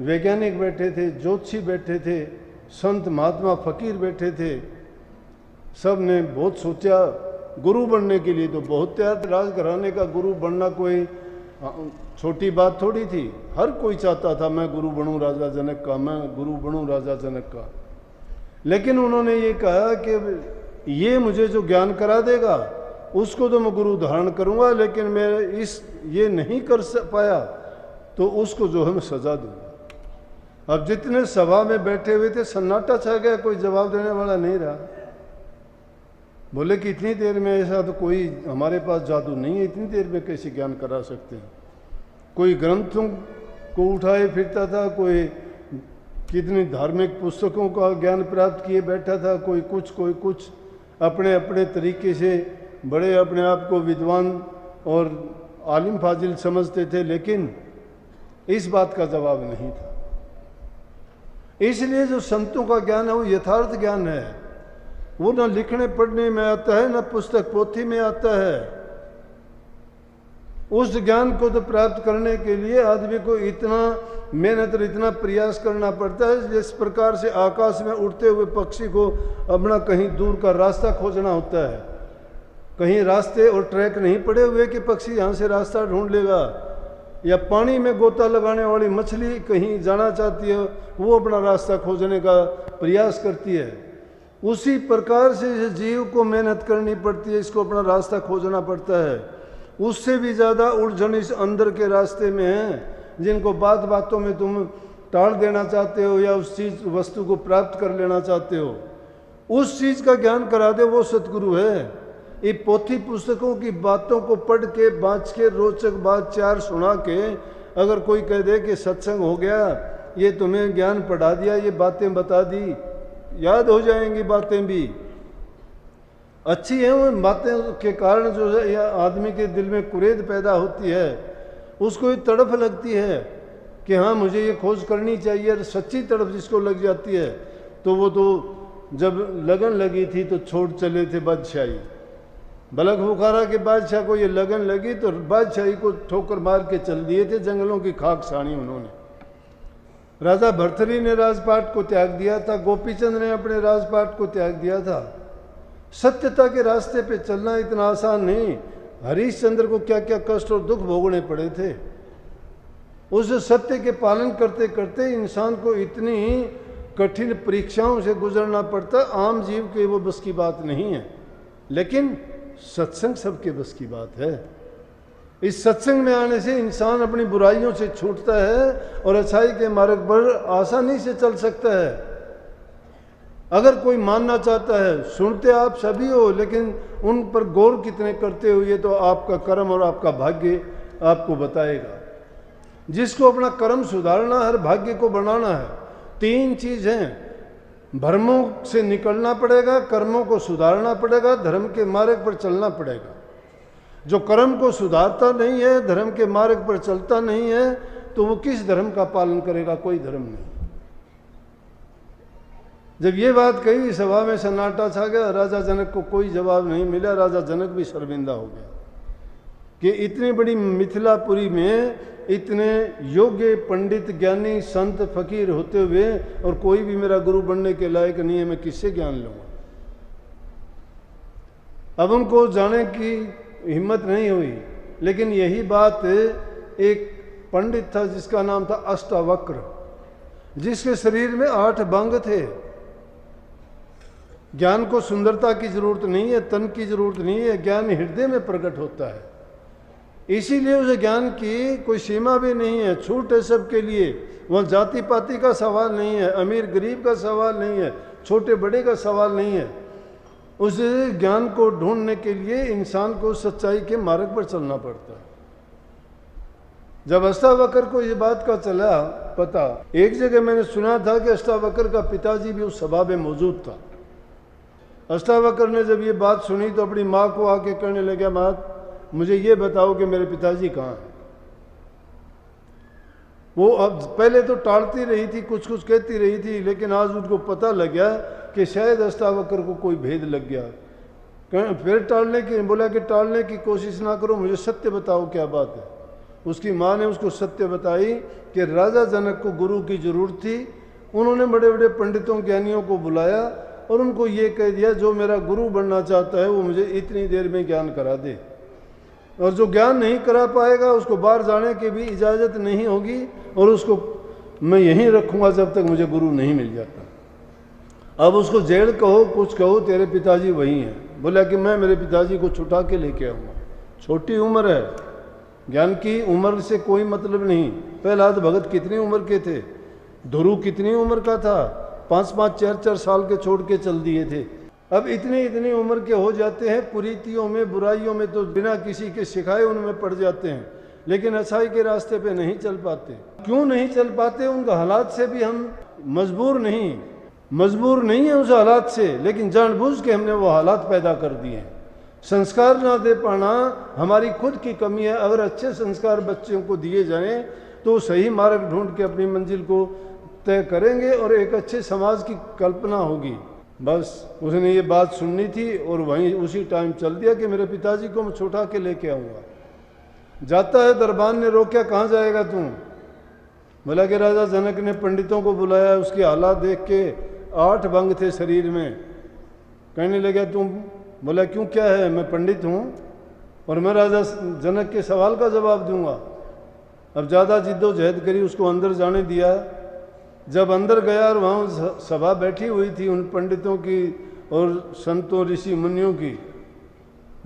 वैज्ञानिक बैठे थे, ज्योतिषी बैठे थे, संत महात्मा फकीर बैठे थे। सब ने बहुत सोचा, गुरु बनने के लिए तो बहुत तैयार थे। राजघराने का गुरु बनना कोई छोटी बात थोड़ी थी, हर कोई चाहता था मैं गुरु बनूं राजा जनक का, मैं गुरु बनूं राजा जनक का। लेकिन उन्होंने ये कहा कि ये मुझे जो ज्ञान करा देगा उसको तो मैं गुरु धारण करूंगा, लेकिन मैं ये नहीं कर पाया तो उसको जो है मैं सजा दूंगा। अब जितने सभा में बैठे हुए थे सन्नाटा छा गया, कोई जवाब देने वाला नहीं रहा। बोले कि इतनी देर में ऐसा तो कोई हमारे पास जादू नहीं है, इतनी देर में कैसे ज्ञान करा सकते हैं। कोई ग्रंथों को उठाए फिरता था, कोई कितनी धार्मिक पुस्तकों का ज्ञान प्राप्त किए बैठा था, कोई कुछ अपने अपने तरीके से बड़े अपने आप को विद्वान और आलिम फाजिल समझते थे, लेकिन इस बात का जवाब नहीं था। इसलिए जो संतों का ज्ञान है वो यथार्थ ज्ञान है, वो न लिखने पढ़ने में आता है, न पुस्तक पोथी में आता है। उस ज्ञान को तो प्राप्त करने के लिए आदमी को इतना मेहनत और इतना प्रयास करना पड़ता है, जिस प्रकार से आकाश में उड़ते हुए पक्षी को अपना कहीं दूर का रास्ता खोजना होता है। कहीं रास्ते और ट्रैक नहीं पड़े हुए कि पक्षी यहाँ से रास्ता ढूंढ लेगा, या पानी में गोता लगाने वाली मछली कहीं जाना चाहती है, वो अपना रास्ता खोजने का प्रयास करती है। उसी प्रकार से जीव को मेहनत करनी पड़ती है, इसको अपना रास्ता खोजना पड़ता है। उससे भी ज़्यादा उलझन इस अंदर के रास्ते में है, जिनको बातों में तुम टाल देना चाहते हो या उस चीज वस्तु को प्राप्त कर लेना चाहते हो। उस चीज़ का ज्ञान करा दे वो सतगुरु है। ये पोथी पुस्तकों की बातों को पढ़ के बाँच के रोचक बात चार सुना के अगर कोई कह दे कि सत्संग हो गया, ये तुम्हें ज्ञान पढ़ा दिया, ये बातें बता दी, याद हो जाएंगी बातें भी अच्छी हैं, उन बातें के कारण जो है या आदमी के दिल में कुरेद पैदा होती है, उसको ये तड़फ लगती है कि हाँ मुझे ये खोज करनी चाहिए। और सच्ची तड़फ जिसको लग जाती है तो वो तो जब लगन लगी थी तो छोड़ चले थे बादशाही। बलख बुखारा के बादशाह को ये लगन लगी तो बादशाही को ठोकर मार के चल दिए थे, जंगलों की खाक सानी उन्होंने। राजा भर्तरी ने राजपाट को त्याग दिया था, गोपीचंद ने अपने राजपाट को त्याग दिया था। सत्यता के रास्ते पे चलना इतना आसान नहीं। हरिश्चंद्र को क्या क्या कष्ट और दुख भोगने पड़े थे। उस सत्य के पालन करते करते इंसान को इतनी कठिन परीक्षाओं से गुजरना पड़ता, आम जीव के वो बस की बात नहीं है। लेकिन सत्संग सबके बस की बात है। इस सत्संग में आने से इंसान अपनी बुराइयों से छूटता है और अच्छाई के मार्ग पर आसानी से चल सकता है। अगर कोई मानना चाहता है, सुनते आप सभी हो, लेकिन उन पर गौर कितने करते हो ये तो आपका कर्म और आपका भाग्य आपको बताएगा। जिसको अपना कर्म सुधारना है, हर भाग्य को बनाना है, तीन चीज हैं। भ्रमों से निकलना पड़ेगा, कर्मों को सुधारना पड़ेगा, धर्म के मार्ग पर चलना पड़ेगा। जो कर्म को सुधारता नहीं है, धर्म के मार्ग पर चलता नहीं है, तो वो किस धर्म का पालन करेगा? कोई धर्म नहीं। जब ये बात कही, सभा में सन्नाटा छा गया। राजा जनक को कोई जवाब नहीं मिला। राजा जनक भी शर्मिंदा हो गया। कि इतनी बड़ी मिथिलापुरी में इतने योग्य पंडित ज्ञानी संत फकीर होते हुए और कोई भी मेरा गुरु बनने के लायक नहीं है, मैं किससे ज्ञान लूंगा। अब उनको जाने की हिम्मत नहीं हुई। लेकिन यही बात एक पंडित था जिसका नाम था अष्टावक्र, जिसके शरीर में 8 भंग थे। ज्ञान को सुंदरता की जरूरत नहीं है, तन की जरूरत नहीं है, ज्ञान हृदय में प्रकट होता है। इसीलिए उसे ज्ञान की कोई सीमा भी नहीं है, छूट है सबके लिए। वह जाति पाति का सवाल नहीं है, अमीर गरीब का सवाल नहीं है, छोटे बड़े का सवाल नहीं है। उस ज्ञान को ढूंढने के लिए इंसान को सच्चाई के मार्ग पर चलना पड़ता है। जब अष्टावक्र को ये बात का चला पता, एक जगह मैंने सुना था कि अष्टावक्र का पिताजी भी उस सभा में मौजूद था। अष्टावक्र ने जब ये बात सुनी तो अपनी माँ को आके कहने लगा, माँ मुझे ये बताओ कि मेरे पिताजी कहाँ हैं। वो अब पहले तो टालती रही थी, कुछ कुछ कहती रही थी, लेकिन आज उनको पता लग गया कि शायद अष्टावक्र को कोई भेद लग गया। फिर बोला कि टालने की कोशिश ना करो, मुझे सत्य बताओ क्या बात है। उसकी माँ ने उसको सत्य बताई कि राजा जनक को गुरु की जरूरत थी। उन्होंने बड़े बड़े पंडितों ज्ञानियों को बुलाया और उनको ये कह दिया, जो मेरा गुरु बनना चाहता है वो मुझे इतनी देर में ज्ञान करा दे, और जो ज्ञान नहीं करा पाएगा उसको बाहर जाने की भी इजाज़त नहीं होगी, और उसको मैं यहीं रखूँगा जब तक मुझे गुरु नहीं मिल जाता। अब उसको जेल कहो, कुछ कहो, तेरे पिताजी वही हैं। बोला कि मैं मेरे पिताजी को छुटा के लेके आऊँगा। छोटी उम्र है, ज्ञान की उम्र से कोई मतलब नहीं। प्रहलाद भगत कितनी उम्र के थे, ध्रुव कितनी उम्र का था, 5-5, 4-4 साल के छोड़ के चल दिए थे। अब इतनी उम्र के हो जाते हैं, कुरीतियों में बुराइयों में तो बिना किसी के सिखाए उनमें पड़ जाते हैं, लेकिन अच्छाई के रास्ते पे नहीं चल पाते। क्यों नहीं चल पाते? उनका हालात से भी हम मजबूर नहीं है उस हालात से, लेकिन जानबूझ के हमने वो हालात पैदा कर दिए हैं। संस्कार ना दे पाना हमारी खुद की कमी है। अगर अच्छे संस्कार बच्चों को दिए जाएं तो सही मार्ग ढूंढ के अपनी मंजिल को तय करेंगे और एक अच्छे समाज की कल्पना होगी। बस उसने ये बात सुननी थी और वहीं उसी टाइम चल दिया कि मेरे पिताजी को मैं छुटा के लेके आऊँगा। जाता है, दरबार ने रोका, कहाँ जाएगा तू? बोला कि राजा जनक ने पंडितों को बुलाया, उसकी हालात देख के 8 भंग थे शरीर में। कहने लगा तुम, बोला क्यों, क्या है? मैं पंडित हूँ और मैं राजा जनक के सवाल का जवाब दूंगा। अब ज़्यादा जिद्दोजहद करी, उसको अंदर जाने दिया। जब अंदर गया और वहाँ सभा बैठी हुई थी उन पंडितों की और संतों ऋषि मुनियों की,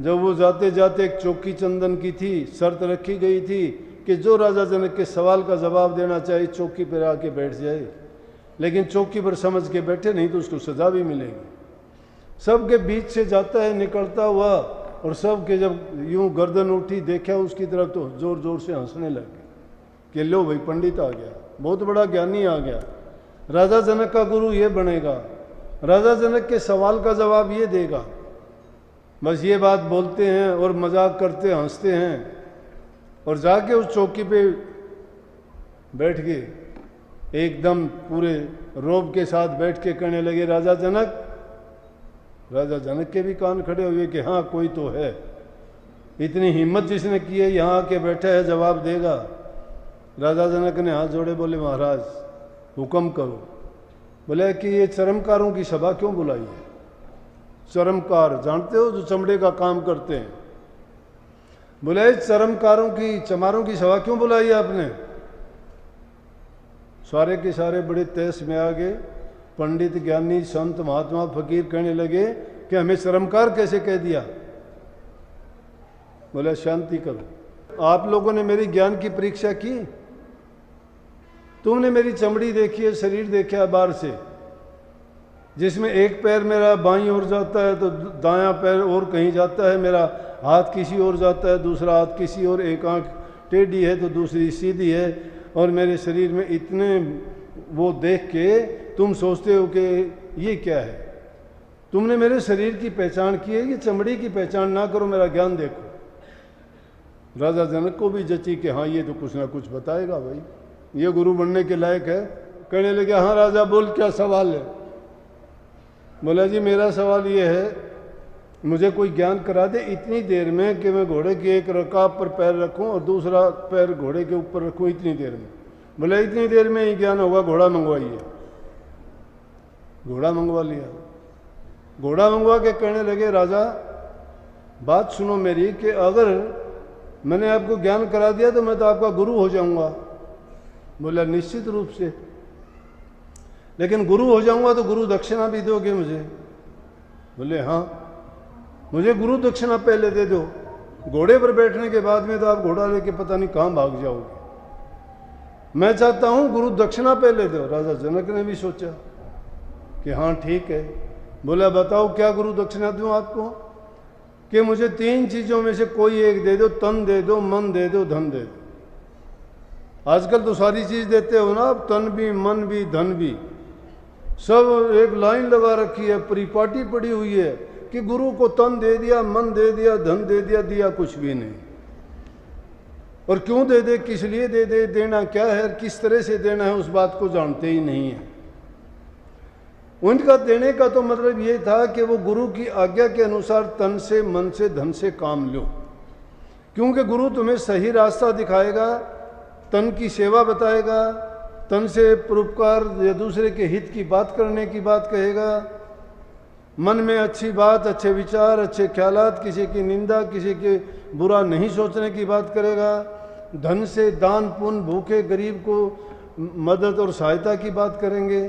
जब वो जाते जाते एक चौकी चंदन की थी, शर्त रखी गई थी कि जो राजा जनक के सवाल का जवाब देना चाहे चौकी पर आके बैठ जाए, लेकिन चौकी पर समझ के बैठे नहीं तो उसको सजा भी मिलेगी। सबके बीच से जाता है निकलता हुआ, और सबके जब यूं गर्दन उठी देखा उसकी तरफ तो जोर जोर से हंसने लगे कि लो भाई पंडित आ गया, बहुत बड़ा ज्ञानी आ गया, राजा जनक का गुरु ये बनेगा, राजा जनक के सवाल का जवाब ये देगा। बस ये बात बोलते हैं और मजाक करते हंसते हैं, और जाके उस चौकी पे बैठ गए, एकदम पूरे रोब के साथ बैठ के कहने लगे, राजा जनक के भी कान खड़े हुए कि हाँ कोई तो है, इतनी हिम्मत जिसने की है यहाँ आके बैठा है, जवाब देगा। राजा जनक ने हाथ जोड़े, बोले महाराज हुक्म करो। बोले कि ये चरमकारों की सभा क्यों बुलाई है? चरमकार जानते हो, जो चमड़े का काम करते हैं। बोले चमारों की सभा क्यों बुलाई है आपने? सारे के सारे बड़े तेज में आ गए, पंडित ज्ञानी संत महात्मा फकीर कहने लगे कि हमें चरमकार कैसे कह दिया? बोले शांति करो, आप लोगों ने मेरी ज्ञान की परीक्षा की? तुमने मेरी चमड़ी देखी है, शरीर देखा है बाहर से, जिसमें एक पैर मेरा बाईं ओर जाता है तो दायां पैर और कहीं जाता है, मेरा हाथ किसी ओर जाता है, दूसरा हाथ किसी और, एक आंख टेढ़ी है तो दूसरी सीधी है, और मेरे शरीर में इतने वो देख के तुम सोचते हो कि ये क्या है? तुमने मेरे शरीर की पहचान की है, ये चमड़ी की पहचान ना करो, मेरा ज्ञान देखो। राजा जनक को भी जची कि हाँ ये तो कुछ ना कुछ बताएगा भाई, ये गुरु बनने के लायक है। कहने लगे हाँ राजा बोल, क्या सवाल है? बोला जी मेरा सवाल ये है मुझे कोई ज्ञान करा दे इतनी देर में कि मैं घोड़े की एक रकाब पर पैर रखूं और दूसरा पैर घोड़े के ऊपर रखूं इतनी देर में। बोले इतनी देर में ही ज्ञान होगा, घोड़ा मंगवाइए। घोड़ा मंगवा लिया। घोड़ा मंगवा के कहने लगे राजा बात सुनो मेरी कि अगर मैंने आपको ज्ञान करा दिया तो मैं तो आपका गुरु हो जाऊंगा। बोला निश्चित रूप से, लेकिन गुरु हो जाऊंगा तो गुरु दक्षिणा भी दोगे मुझे? बोले हाँ, मुझे गुरु दक्षिणा पहले दे दो, घोड़े पर बैठने के बाद में तो आप घोड़ा लेके पता नहीं कहां भाग जाओगे। मैं चाहता हूं गुरु दक्षिणा पहले दो। राजा जनक ने भी सोचा कि हाँ ठीक है। बोला बताओ क्या गुरु दक्षिणा दूं आपको? कि मुझे 3 चीजों में से कोई एक दे दो, तन दे दो, मन दे दो, धन दे दो। आजकल तो सारी चीज देते हो ना आप, तन भी, मन भी, धन भी, सब एक लाइन लगा रखी है, परिपाटी पड़ी हुई है कि गुरु को तन दे दिया, मन दे दिया, धन दे दिया, दिया कुछ भी नहीं। और क्यों दे दे, किस लिए दे दे, देना क्या है, किस तरह से देना है, उस बात को जानते ही नहीं है। उनका देने का तो मतलब ये था कि वो गुरु की आज्ञा के अनुसार तन से, मन से, धन से काम लो, क्योंकि गुरु तुम्हें सही रास्ता दिखाएगा, तन की सेवा बताएगा, तन से परोपकार या दूसरे के हित की बात करने की बात कहेगा, मन में अच्छी बात, अच्छे विचार, अच्छे ख्यालात, किसी की निंदा, किसी के बुरा नहीं सोचने की बात करेगा, धन से दान पुण्य, भूखे गरीब को मदद और सहायता की बात करेंगे।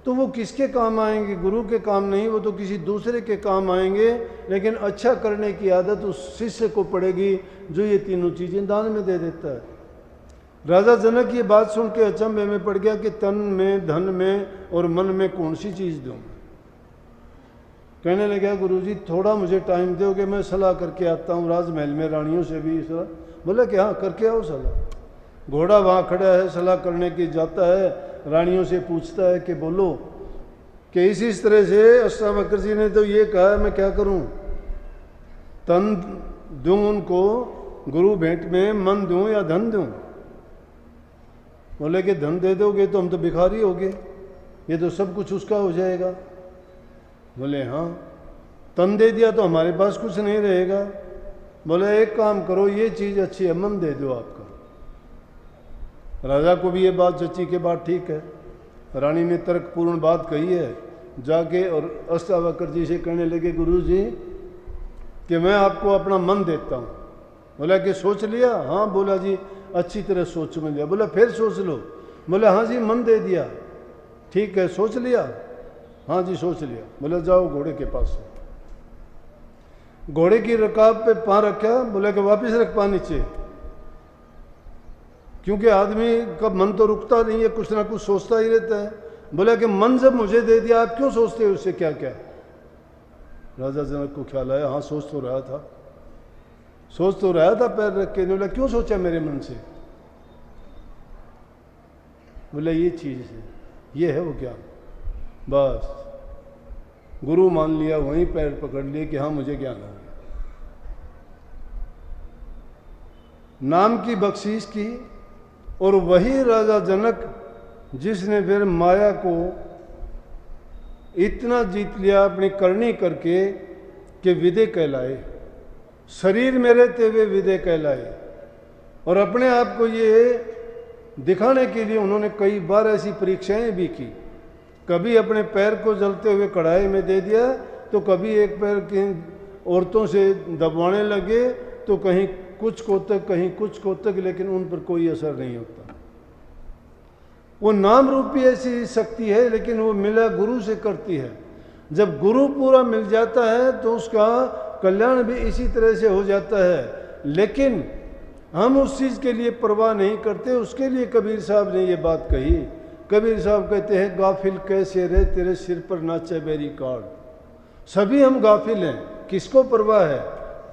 तो वो किसके काम आएंगे? गुरु के काम नहीं, वो तो किसी दूसरे के काम आएंगे। लेकिन अच्छा करने की आदत उस शिष्य को पड़ेगी जो ये तीनों चीजें दान में दे देता है। राजा जनक ये बात सुन के अचंभे में पड़ गया कि तन में, धन में और मन में कौन सी चीज दूं? कहने लगा गुरुजी थोड़ा मुझे टाइम दो कि मैं सलाह करके आता हूँ, राजमहल में रानियों से भी सलाह। बोला कि हाँ करके आओ सलाह। घोड़ा वहाँ खड़ा है, सलाह करने की जाता है, रानियों से पूछता है कि बोलो कि इस तरह से अष्टावक्र जी ने तो ये कहा है, मैं क्या करूं? तन दूं उनको गुरु भेंट में, मन दूं या धन दूं? बोले कि धन दे दोगे तो हम तो भिखारी हो गए, ये तो सब कुछ उसका हो जाएगा। बोले हाँ। तन दे दिया तो हमारे पास कुछ नहीं रहेगा। बोले एक काम करो, ये चीज अच्छी है, मन दे दो आपका। राजा को भी ये बात जची के बाद ठीक है। रानी ने तर्कपूर्ण बात कही है, जाके और अष्टावक्र जी से कहने लगे गुरु जी कि मैं आपको अपना मन देता हूँ। बोला कि सोच लिया? हाँ। बोला जी अच्छी तरह सोच में लिया। बोला फिर सोच लो। बोला हाँ जी मन दे दिया। ठीक है सोच लिया? हाँ जी सोच लिया। बोला जाओ घोड़े के पास। घोड़े की रकाब पे पाँव रखा। बोला कि वापिस रख पाँव नीचे, क्योंकि आदमी का मन तो रुकता नहीं है, कुछ ना कुछ सोचता ही रहता है। बोला कि मन जब मुझे दे दिया आप क्यों सोचते हो उससे क्या क्या? राजा जनक को ख्याल आया, हाँ सोच तो रहा था, सोच तो रहा था पैर रख के। बोला क्यों सोचा मेरे मन से? बोला ये चीज है, ये है वो ज्ञान। बस गुरु मान लिया, वहीं पैर पकड़ लिए कि हाँ मुझे ज्ञान हो गया। नाम की बख्शीश की। और वही राजा जनक जिसने फिर माया को इतना जीत लिया अपनी करनी करके कि विदे कहलाए, शरीर में रहते हुए विदे कहलाए। और अपने आप को ये दिखाने के लिए उन्होंने कई बार ऐसी परीक्षाएं भी की। कभी अपने पैर को जलते हुए कढ़ाई में दे दिया, तो कभी एक पैर की औरतों से दबाने लगे, तो कहीं कुछ कोतक कहीं कुछ कोतक, लेकिन उन पर कोई असर नहीं होता। वो नाम रूपी ऐसी शक्ति है, लेकिन वो मिला गुरु से करती है। जब गुरु पूरा मिल जाता है तो उसका कल्याण भी इसी तरह से हो जाता है। लेकिन हम उस चीज़ के लिए परवाह नहीं करते। उसके लिए कबीर साहब ने ये बात कही। कबीर साहब कहते हैं गाफिल कैसे रे तेरे सिर पर नाचे बेरी कार्ड। सभी हम गाफिल हैं, किसको परवाह है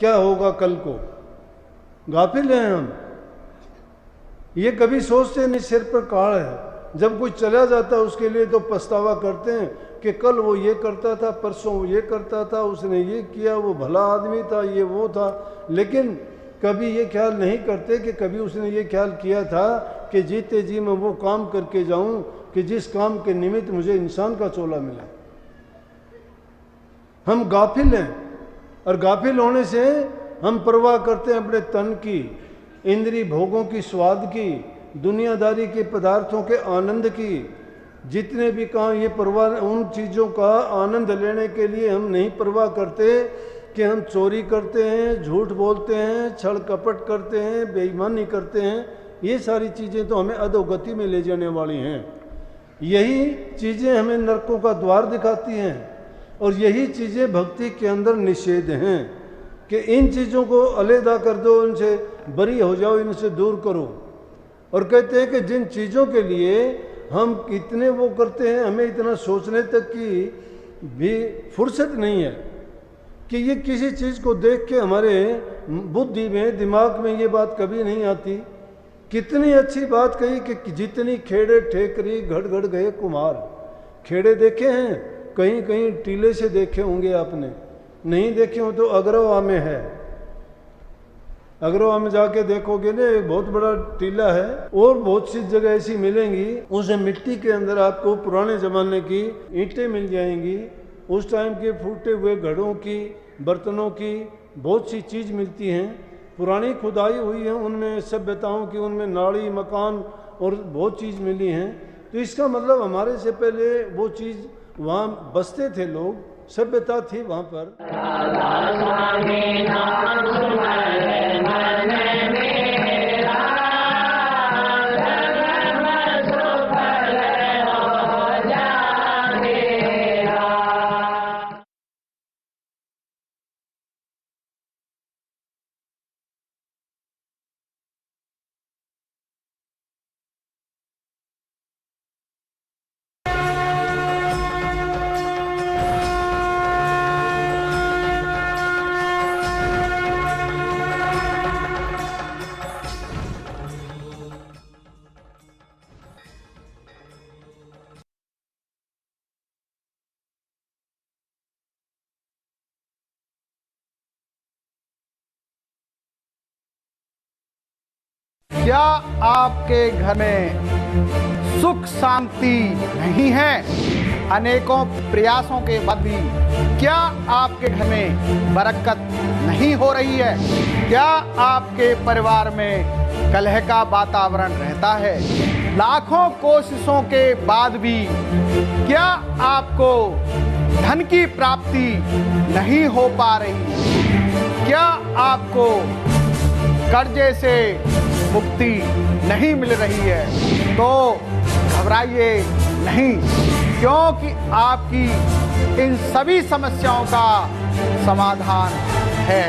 क्या होगा कल को? गाफिल हैं हम। ये कभी सोचते नहीं सिर पर काड़ है। जब कोई चला जाता है उसके लिए तो पछतावा करते हैं कि कल वो ये करता था, परसों वो ये करता था, उसने ये किया, वो भला आदमी था, ये वो था। लेकिन कभी ये ख्याल नहीं करते कि कभी उसने ये ख्याल किया था कि जीते जी मैं वो काम करके जाऊं कि जिस काम के निमित्त मुझे इंसान का चोला मिला। हम गाफिल हैं। और गाफिल होने से हम परवाह करते हैं अपने तन की, इंद्रिय भोगों की, स्वाद की, दुनियादारी के पदार्थों के आनंद की। जितने भी काम ये परवाह, उन चीज़ों का आनंद लेने के लिए हम नहीं परवाह करते कि हम चोरी करते हैं, झूठ बोलते हैं, छल कपट करते हैं, बेईमानी करते हैं। ये सारी चीज़ें तो हमें अधोगति में ले जाने वाली हैं। यही चीज़ें हमें नरकों का द्वार दिखाती हैं और यही चीज़ें भक्ति के अंदर निषेध हैं कि इन चीज़ों को अलहदा कर दो, इनसे बरी हो जाओ, इनसे दूर करो। और कहते हैं कि जिन चीज़ों के लिए हम कितने वो करते हैं, हमें इतना सोचने तक की भी फुर्सत नहीं है कि ये किसी चीज़ को देख के हमारे बुद्धि में, दिमाग में ये बात कभी नहीं आती। कितनी अच्छी बात कही कि जितनी खेड़े ठेकरी घड़ घड़ गए कुम्हार। खेड़े देखे हैं, कहीं कहीं टीले से देखे होंगे आपने, नहीं देखे हो तो अग्रवा में है। अग्रवा में जाके देखोगे ना, एक बहुत बड़ा टीला है और बहुत सी जगह ऐसी मिलेंगी, उस मिट्टी के अंदर आपको पुराने ज़माने की ईंटें मिल जाएंगी, उस टाइम के फूटे हुए घड़ों की, बर्तनों की बहुत सी चीज़ मिलती हैं। पुरानी खुदाई हुई है उनमें, सभ्यताओं की, उनमें नाड़ी, मकान और बहुत चीज़ मिली हैं। तो इसका मतलब हमारे से पहले वो चीज़ वहाँ बसते थे लोग, सभ्यता थी वहाँ पर। क्या आपके घर में सुख शांति नहीं है? अनेकों प्रयासों के बाद भी क्या आपके घर में बरकत नहीं हो रही है? क्या आपके परिवार में कलह का वातावरण रहता है? लाखों कोशिशों के बाद भी क्या आपको धन की प्राप्ति नहीं हो पा रही? क्या आपको कर्जे से मुक्ति नहीं मिल रही है? तो घबराइए नहीं, क्योंकि आपकी इन सभी समस्याओं का समाधान है।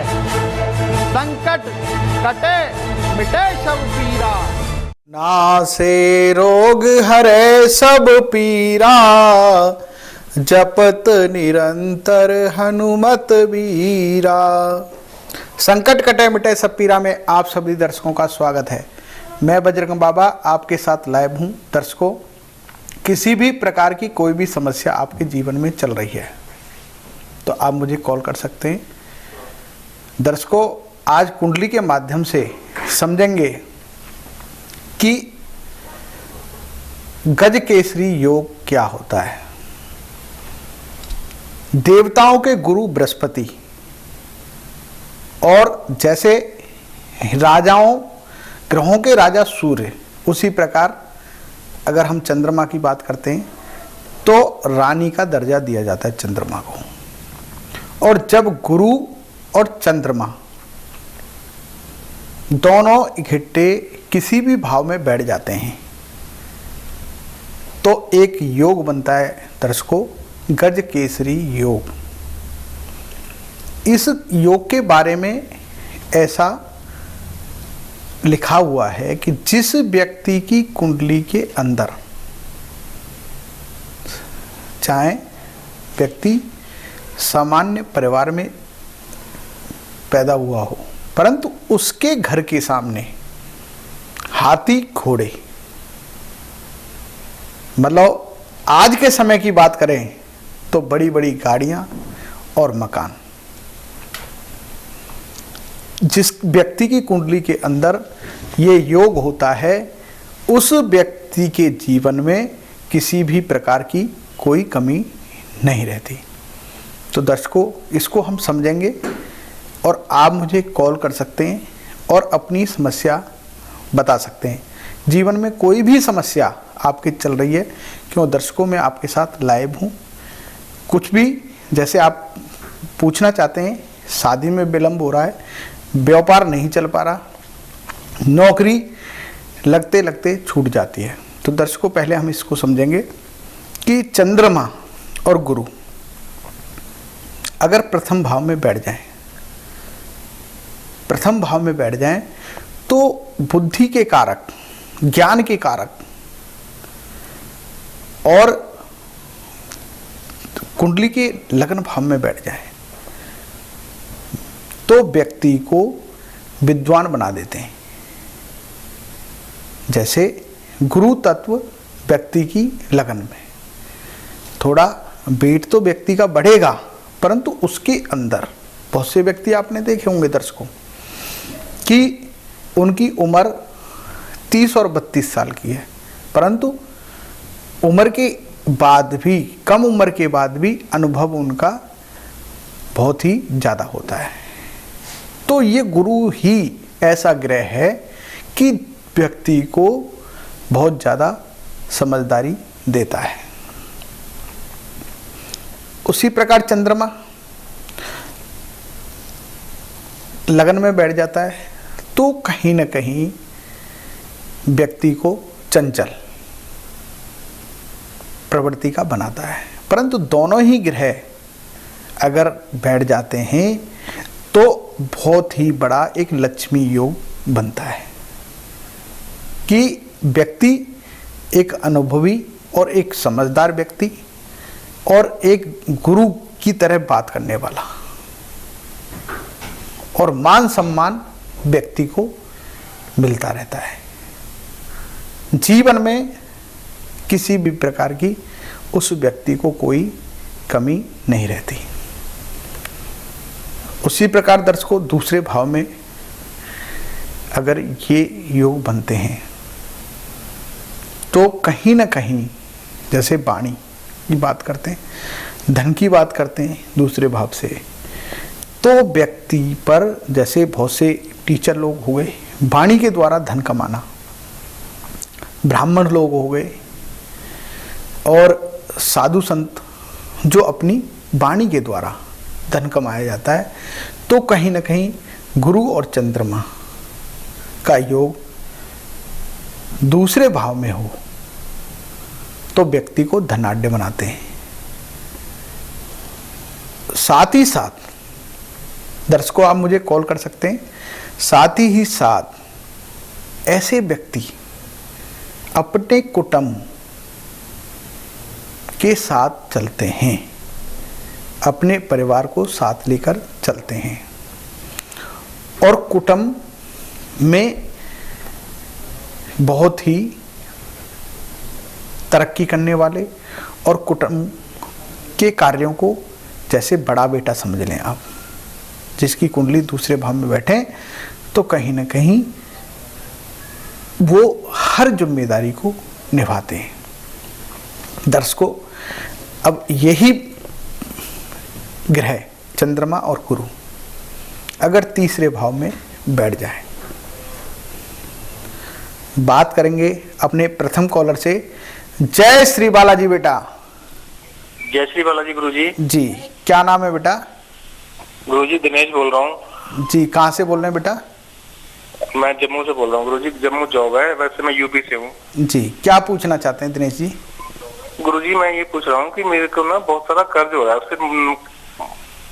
संकट कटे मिटे सब पीरा, नासे रोग हरे सब पीरा, जपत निरंतर हनुमत वीरा। संकट कटे मिटे सब पीरा में आप सभी दर्शकों का स्वागत है। मैं बजरंग बाबा आपके साथ लाइव हूँ। दर्शकों, किसी भी प्रकार की कोई भी समस्या आपके जीवन में चल रही है तो आप मुझे कॉल कर सकते हैं। दर्शकों, आज कुंडली के माध्यम से समझेंगे कि गज केसरी योग क्या होता है। देवताओं के गुरु बृहस्पति और जैसे राजाओं, ग्रहों के राजा सूर्य, उसी प्रकार अगर हम चंद्रमा की बात करते हैं तो रानी का दर्जा दिया जाता है चंद्रमा को। और जब गुरु और चंद्रमा दोनों इकट्ठे किसी भी भाव में बैठ जाते हैं तो एक योग बनता है दर्शकों, गज केसरी योग। इस योग के बारे में ऐसा लिखा हुआ है कि जिस व्यक्ति की कुंडली के अंदर, चाहे व्यक्ति सामान्य परिवार में पैदा हुआ हो, परंतु उसके घर के सामने हाथी घोड़े, मतलब आज के समय की बात करें तो बड़ी बड़ी गाड़ियां और मकान, जिस व्यक्ति की कुंडली के अंदर ये योग होता है, उस व्यक्ति के जीवन में किसी भी प्रकार की कोई कमी नहीं रहती। तो दर्शकों, इसको हम समझेंगे और आप मुझे कॉल कर सकते हैं और अपनी समस्या बता सकते हैं। जीवन में कोई भी समस्या आपकी चल रही है, क्यों दर्शकों मैं आपके साथ लाइव हूँ। कुछ भी जैसे आप पूछना चाहते हैं, शादी में विलंब हो रहा है, व्यापार नहीं चल पा रहा, नौकरी लगते लगते छूट जाती है, तो दर्शकों पहले हम इसको समझेंगे कि चंद्रमा और गुरु अगर प्रथम भाव में बैठ जाएं, प्रथम भाव में बैठ जाएं तो बुद्धि के कारक, ज्ञान के कारक और कुंडली के लग्न भाव में बैठ जाए तो व्यक्ति को विद्वान बना देते हैं। जैसे गुरु तत्व व्यक्ति की लगन में थोड़ा वेट तो व्यक्ति का बढ़ेगा, परंतु उसके अंदर बहुत से व्यक्ति आपने देखे होंगे दर्शकों कि उनकी उम्र 30 और 32 साल की है, परंतु उम्र के बाद भी, कम उम्र के बाद भी अनुभव उनका बहुत ही ज़्यादा होता है। तो ये गुरु ही ऐसा ग्रह है कि व्यक्ति को बहुत ज़्यादा समझदारी देता है। उसी प्रकार चंद्रमा लगन में बैठ जाता है तो कहीं न कहीं व्यक्ति को चंचल प्रवृत्ति का बनाता है। परंतु दोनों ही ग्रह अगर बैठ जाते हैं तो बहुत ही बड़ा एक लक्ष्मी योग बनता है कि व्यक्ति एक अनुभवी और एक समझदार व्यक्ति और एक गुरु की तरह बात करने वाला और मान सम्मान व्यक्ति को मिलता रहता है। जीवन में किसी भी प्रकार की उस व्यक्ति को कोई कमी नहीं रहती। उसी प्रकार दर्शकों दूसरे भाव में अगर ये योग बनते हैं तो कहीं ना कहीं जैसे वाणी की बात करते हैं, धन की बात करते हैं दूसरे भाव से, तो व्यक्ति पर जैसे बहुत से टीचर लोग हो गए वाणी के द्वारा धन कमाना, ब्राह्मण लोग हो गए और साधु संत जो अपनी वाणी के द्वारा धन कमाया जाता है, तो कहीं ना कहीं गुरु और चंद्रमा का योग दूसरे भाव में हो तो व्यक्ति को धनाढ्य बनाते हैं। साथ ही साथ दर्शकों आप मुझे कॉल कर सकते हैं, साथ ही साथ ऐसे व्यक्ति अपने कुटुंब के साथ चलते हैं, अपने परिवार को साथ लेकर चलते हैं और कुटुंब में बहुत ही तरक्की करने वाले और कुटुंब के कार्यों को जैसे बड़ा बेटा समझ लें आप, जिसकी कुंडली दूसरे भाव में बैठे तो कहीं ना कहीं वो हर जिम्मेदारी को निभाते हैं। दर्शकों अब यही ग्रह चंद्रमा और गुरु अगर तीसरे भाव में बैठ जाए, बात करेंगे अपने प्रथम कॉलर से। जय श्री बालाजी बेटा। जय श्री बालाजी गुरुजी। जी क्या नाम है बेटा? गुरुजी दिनेश बोल रहा हूँ। जी कहाँ से बोल रहे हैं बेटा? मैं जम्मू से बोल रहा हूँ गुरुजी, जम्मू जॉब है, वैसे मैं यूपी से हूँ। जी क्या पूछना चाहते हैं दिनेश जी? गुरुजी मैं ये पूछ रहा हूँ कि मेरे को ना बहुत सारा कर्ज हो रहा है, उससे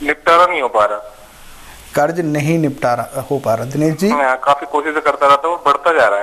निपटारा नहीं हो पा रहा। कर्ज नहीं निपटारा हो पा रहा दिनेश जी? मैं काफी कोशिश करता रहता हूँ, बढ़ता जा रहा है।